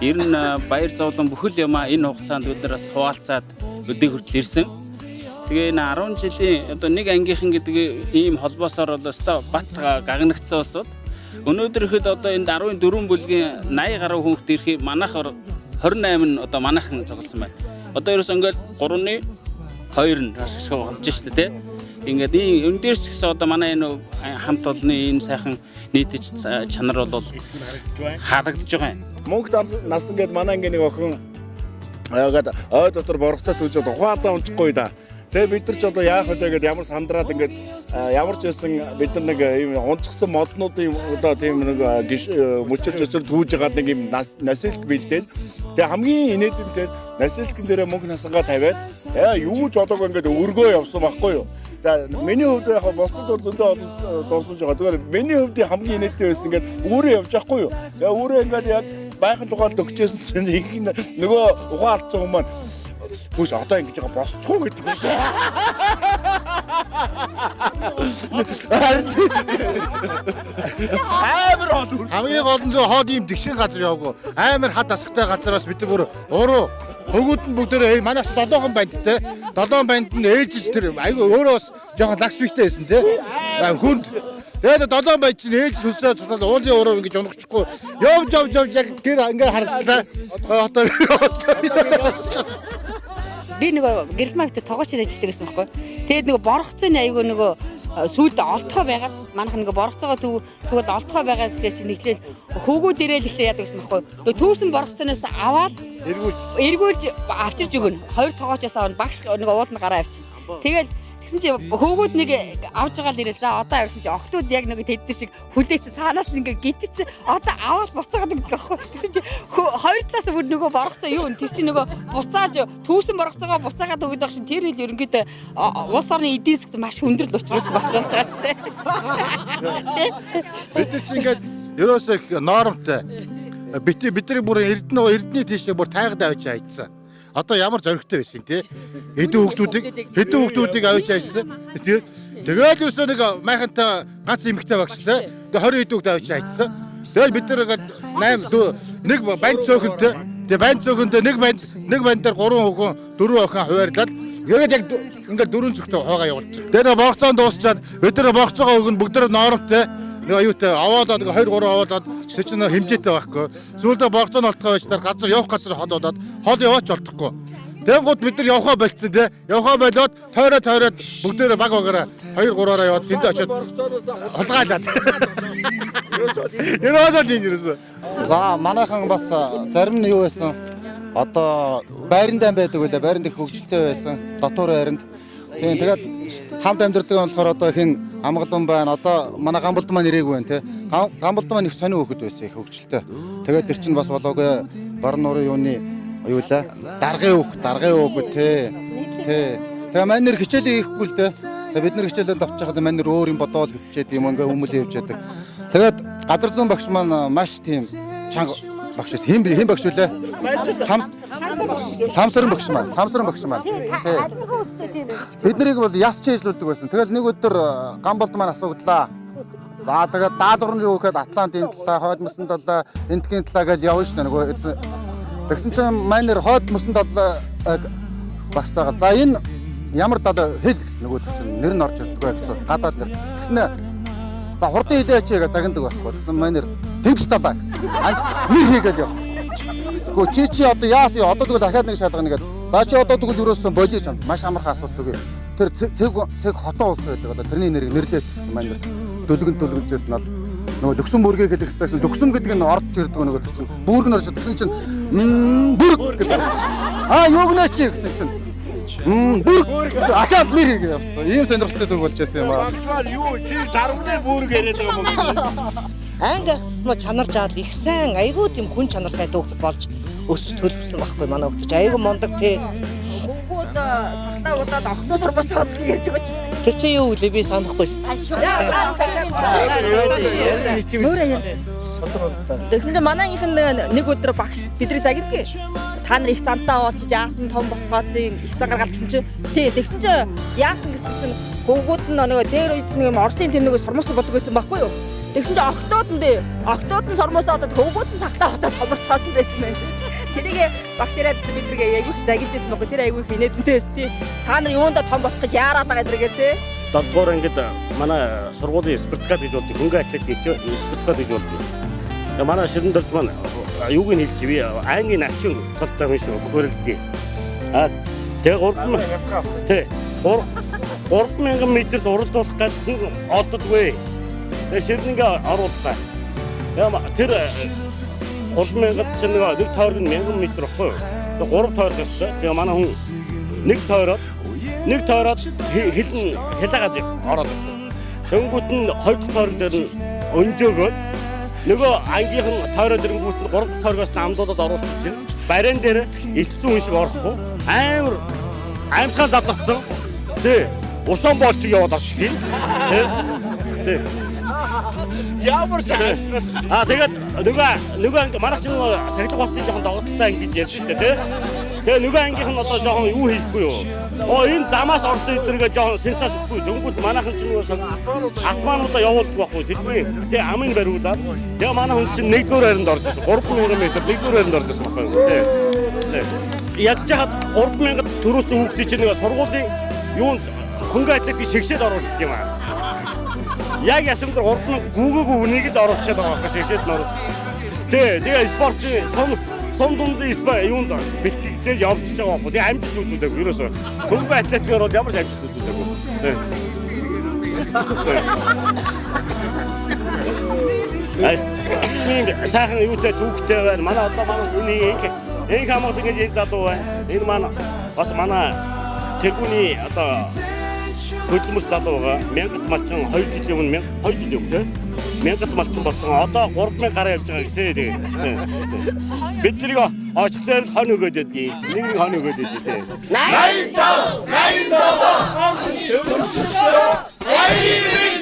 ер нь баяр зовлон бүхэл юмаа энэ хугацаанд бид нараас хуваалцаад өдөө хүртэл ирсэн. Тэгээ энэ 10 жилийн одоо нэг ангийнхан гэдэг ийм холбоосоор бол өстой бат гагнагдсан улсууд өнөөдөр ихэд одоо энэ 14 бүлгийн 80 гаруй хүүхэд ирэхий манайхаар 28 нь одоо манайхан цугласан байна. Одоо ерөөс ингээд 3-ны 2 нь болж штэ тий. Ингээд энэ дээр ч гэсэн одоо манай энэ хамт олонны энэ сайхан нийтж чанар бол харагдаж байгаа юм.
Мөнгө насан гээд манай ингээ нэг охин яагаад ой дотор боргоцоо түүж ухаатаа унчихгүй да. Тэгээ бид нар ч одоо яах вэ гэдэг ямар сандраад ингээд ямар ч байсан бид нар нэг юм унцгсан моднуудын одоо тийм нэг мөчөж түүж байгаа нэг юм насилк бэлдээд тэгээ хамгийн инээдэмтэй насилкэн дээрээ мөнгө насангаа тавиад юу ч одоог ингээд өргөө явсан байхгүй юу. За миний хувьд яг босдод бол зөндөө дурсаж байгаа. Зүгээр миний хувьд хамгийн инээдтэй байсан ингээд өөрөө явж байхгүй юу. Тэгээ өөрөө ингээд яг байхын тугаалд өгчээсэн чинь нөгөө ухаан алдсан хүмүүс маань Хөөс одоо ингэж байгаа босчихоо гэдэг юм шиг. Амар хол.
Хамгийн гол нь хоод ийм тэгшин газар яваагүй. Амар хад асахтай газараас бид бүр уруу хөгүүд нь бүгдээ манайс 7 хон банд те. 7 банд нь ээлжиж тэр айгүй өөрөө бас жоохон лагс бихтэй байсан те. Хүнд тэгээд 7 банд чинь ээлж хөсрөө цуглаад уулын уруу ингэж унахчихгүй. Явж яг тэр ингээ харагдлаа. Одоо
би нөгөө гэрэл мавт тогооч ажилладаг гэсэн байхгүй. Тэгээд нөгөө боргоцооны аягүй нөгөө сүйд олдгоо байгаад манайх нөгөө боргоцоогоо тэгвэл олдгоо байгаад тэгээд чи нэглээл хөвгүүд ирээл ихлэ яадаг гэсэн байхгүй. Нөгөө түүсэн боргоцооноос аваад эргүүлж авчирж өгнө. Хоёр тогоочоос аваад багш нөгөө уулна гараа авчих. Тэгээд тэгсэн чи хөвгүүд нэг авж байгаа л ирээл за одоо явсан чи октод яг нэг тэдний шиг хүлээч цаанаас нь ингээ гитцсэн одоо аваад буцаагаад гэдэг байхгүй. Тэгсэн чи хоёр талаас бүр нөгөө боргоцоо юу тэр чи нөгөө буцааж түүсэн боргоцоогоо буцаагаад өгöd байх шин тэр хэл ерөнхийдөө улс орны эдийн засгт маш хүндрэл учруулсан болж байгаа шүү дээ.
Бид нар чи ингээд ерөөсөө нормтой. Бидний бүр эрдний тийшээ бүр тайгад авч хайцсан. Одоо ямар зоригтой байсан те хэдэн хүүхдүүдийг авч хайцсан. Тэгээд ерөөсөө нэг майхантай ганц эмэгтэй багшлаа. Тэгээд 20 хүүхдүүд авч хайцсан. Тэгээд бид нар 8 нэг банд цөөхөнтэй. Тэгээд банд цөөхөндөө нэг бандаар 3 хүн 4 охин хуваарлаад яг ингээд 4 зөвхөн хойгоо явуулчих. Тэгээд боргоцоон дуусчаад бид нар боргоцоогоо өгнө бүгд нормтой. Нэг аюутай аваадаад 2 3 аваадаад тэр чинь хэмжээтэй байхгүй. Сүүлдээ боргоцоо нь олтгоо байж таар газар явах газар ходоод хол яваач олдохгүй. Тэнгууд бид нар явхаа болцсон те. Явхаа болоод тойроод бүгдээрээ баг багаараа 2 3-аараа яваад тэнд очиод холгаалаад. Ерөөсөө.
За манайхан бас зарим нь юу байсан? Одоо байранд байдаг үлээ. Байранд их хөгжилтэй байсан. Дотор байранд. Тийм тэгээд хамт амьдардаг нь болохоор одоо хин амгалан байна. Одоо манай гамбалд маань ирээгүй байна те. Гамбалд маань их сонир хөхөд байсан их хөгжилтэй. Тэгээд тэр чинь бас болоогүй баруун нуурын юуны юу лээ? Даргын хөхөд те. Тэгээ маань нэр хичээлээ хийхгүй л те. Тэгээ бид нар хичээлээ давчихад маань нэр өөр юм бодоол хөвчээд юм ингээ өмөл явж яадаг. Тэгээд газар зүүн багш маань маш тийм чанга багш байсан. Хэн багш үлээ? Самсрын багш маань. Бид нарыг бол яс чийжлүүлдэг байсан. Тэгэл нэг өдөр гамбалд маань асуудлаа. За тэгээд даалгавар нь юу гэхэд Атлантын талаа, хойд мөсөн талаа, энтгийн талаа гэж явна шнэ нөгөө. Тэгсэн чинь маань нэр хойд мөсөн талаа багш цаагаад за энэ ямар далай хэл гэсэн нөгөөдөг чинь нэр нь орж ирдэг бай гэсэн гадаад нэр. Тэгснэ за хурдан хэлээч гэж загнадаг байхгүй. Тэгсэн маань нэр Тэнгис далай гэсэн. Нэр хийгээл явсан. Гэхдээ чи одоо яасан юм? Одоо тэгвэл дахиад нэг шалгана гэдэг. За чи одоо тэгвэл юуроос болиж чам маш амархан асуулт өгье. Тэр цэг хотоо улс байдаг. Одоо тэрний нэрийг нэрлээс гэсэн маань нэр дөлгөнжсэн нь нөгөө Люксембургийг хэлэх хэрэгтэйсэн. Люксем гэдэг нь орж ирдэг нөгөө тэр чинь бүрг нь орж ирдэг гэсэн чинь бүрг гэдэг. Юу гэнэ чи гэсэн чинь бүрг ахаал нэр хийгээ явсан. Ийм сонирхолтой төг болж байсан юм аа.
Юу чи дарамтны бүрг яриад байгаа юм.
Анги ахтмаа чанар жаал их сайн айгүй тийм хүн чанартай хөгжиж болж өсөж төлөвлөсөн байхгүй манай хөгжиж айгүй мундаг тий.
Бүгд сарлаа удаад огтоос сормосоо ярьж байгаа ч.
Тэр чи юу вэ би санахгүй ш.
Тэгсэн чинь манайх нэг өдөр багш бидний загидгээ. Та нар их замтаа оолчиж яасан том боцгооцын их зан гаргаад гэсэн чинь тий тэгсэн чинь яасан гэсэн чинь хөвгүүд нь нөгөө дээр үйд нэг юм Оросын тэмнэгөө сормослог бодог байсан байхгүй юу? Тэгсэн чинь октод нь сормосоо одод хөвгүүд нь сагтаа хотод томорцоосон байсан байна. Тэрийг багш яриад биднийг айгүйх загиджсэн байхгүй тэр айгүйх инээдэнтэйс тий. Та нар юунда том болох гэж яараад байгаа гэдэргээ тий.
7 дугаар ангид манай сургуулийн спортикад гэж болдог хөнгө атлет гэж спортикад гэж болдог. Манай Ширнэдэрч маань юуг нь хэлж би аймгийн ачин цолтой хүн шүү бөхөрлөдөө. Тэгээ 3000 метрт уралдуулах гэдэг хүн олддоггүй. Тэгээ Ширнэгээ орууллаа. Тэр 3000-д ч нэг тойрог нь 1000 метр ахгүй. Тэгээ 3 тойрог өстэй. Тэгээ манай хүн нэг тойроод хэлээгээд ороод ирсэн. Тэнгүүт нь 2 дахь тойрог дээр нь өнжөөгөөд нөгөө ангийнхан тойроод ирэнгүүт нь 3 дахь тойрогоос нь амдуудад оруулах чинь барин дээр эцсэн хүн шиг орохгүй амар аимсгаан задарсан. Тэ усан болч яваад орчих тийм. Тэ. Ямар сайхан. Тэгээд нөгөө анги манайх ч нөгөө Сарилга хотын жоохон догтлоо ингэж ярьсан шүү дээ тий. Тэгээ нөгөө ангийнх нь одоо жоохон юу хийхгүй юу? Энэ замаас орсон өдрийгээ жоохон сенсац өгөхгүй. Дөнгөж манайхан ч нөгөө атмануудаа явуулдаг байхгүй тэдний тий амын бариулаад. Тэгээ манай хүн чинь 1-р хайранд орж ирсэн. 3000 м 1-р хайранд орж ирсэн байхгүй юу? Тий. Ядж хаад 3000 төрөөсөн хүүхдийн чинь нөгөө сургуулийн юунд хөнгө атлетик шигшээд оруулдаг юм аа. Яг ясам дээр 3000 гүүгээгүй үнийг л оруулчихад байгаа байхгүй шигшээд нөр. Тэгээ спортын сум дундын юунд бэлтгэгдээд явчихж байгаа байхгүй. Тэгээ амжилт үзүүлээгүй ерөөсөө. Хөнгө атлетикээр бол ямар ч амжилт үзүүлээгүй. Тий. Сайхан юутай түүхтэй байна. Манай одоо манай үний энэ хамгаалал ингэж энэ залуу байна. Энэ манай бас манай тэргүүний одоо хөдөлмөрч залуу байгаа. 1000-д малчин 2 жилийн өмнө 2 жилийн өмнө тийм 1000-д малчин болсон. Одоо 3000 гараа явж байгаа гэсэн тийм. Бид тэрийг очлоор л хон өгөөд байдгийг чинь нэг хон өгөөд байдгийг тийм. 85
Hey!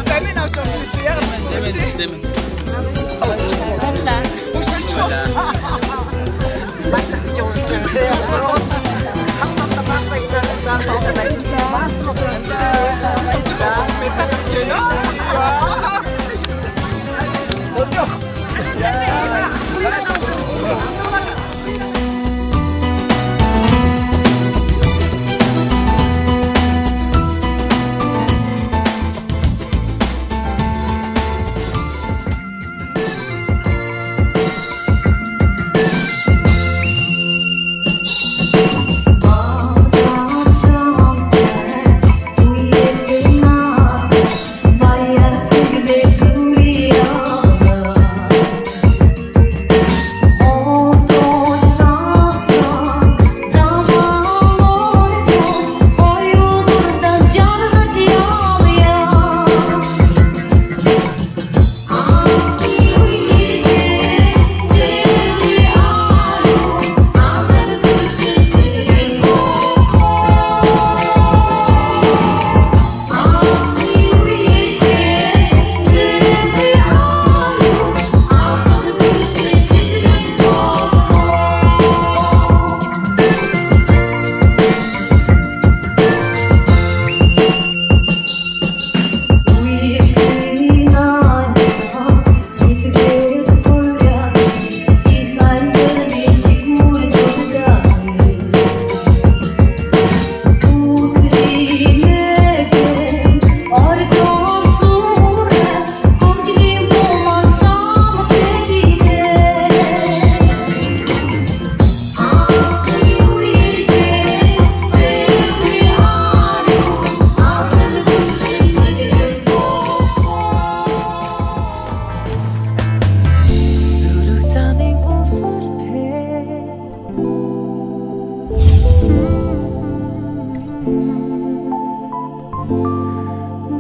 Замын авч явах гэсэн яг замын. Маш их жуулж байгаа. Хамтдаа багтаа идэх заалтаа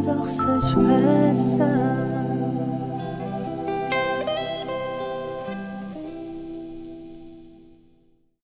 Зогсож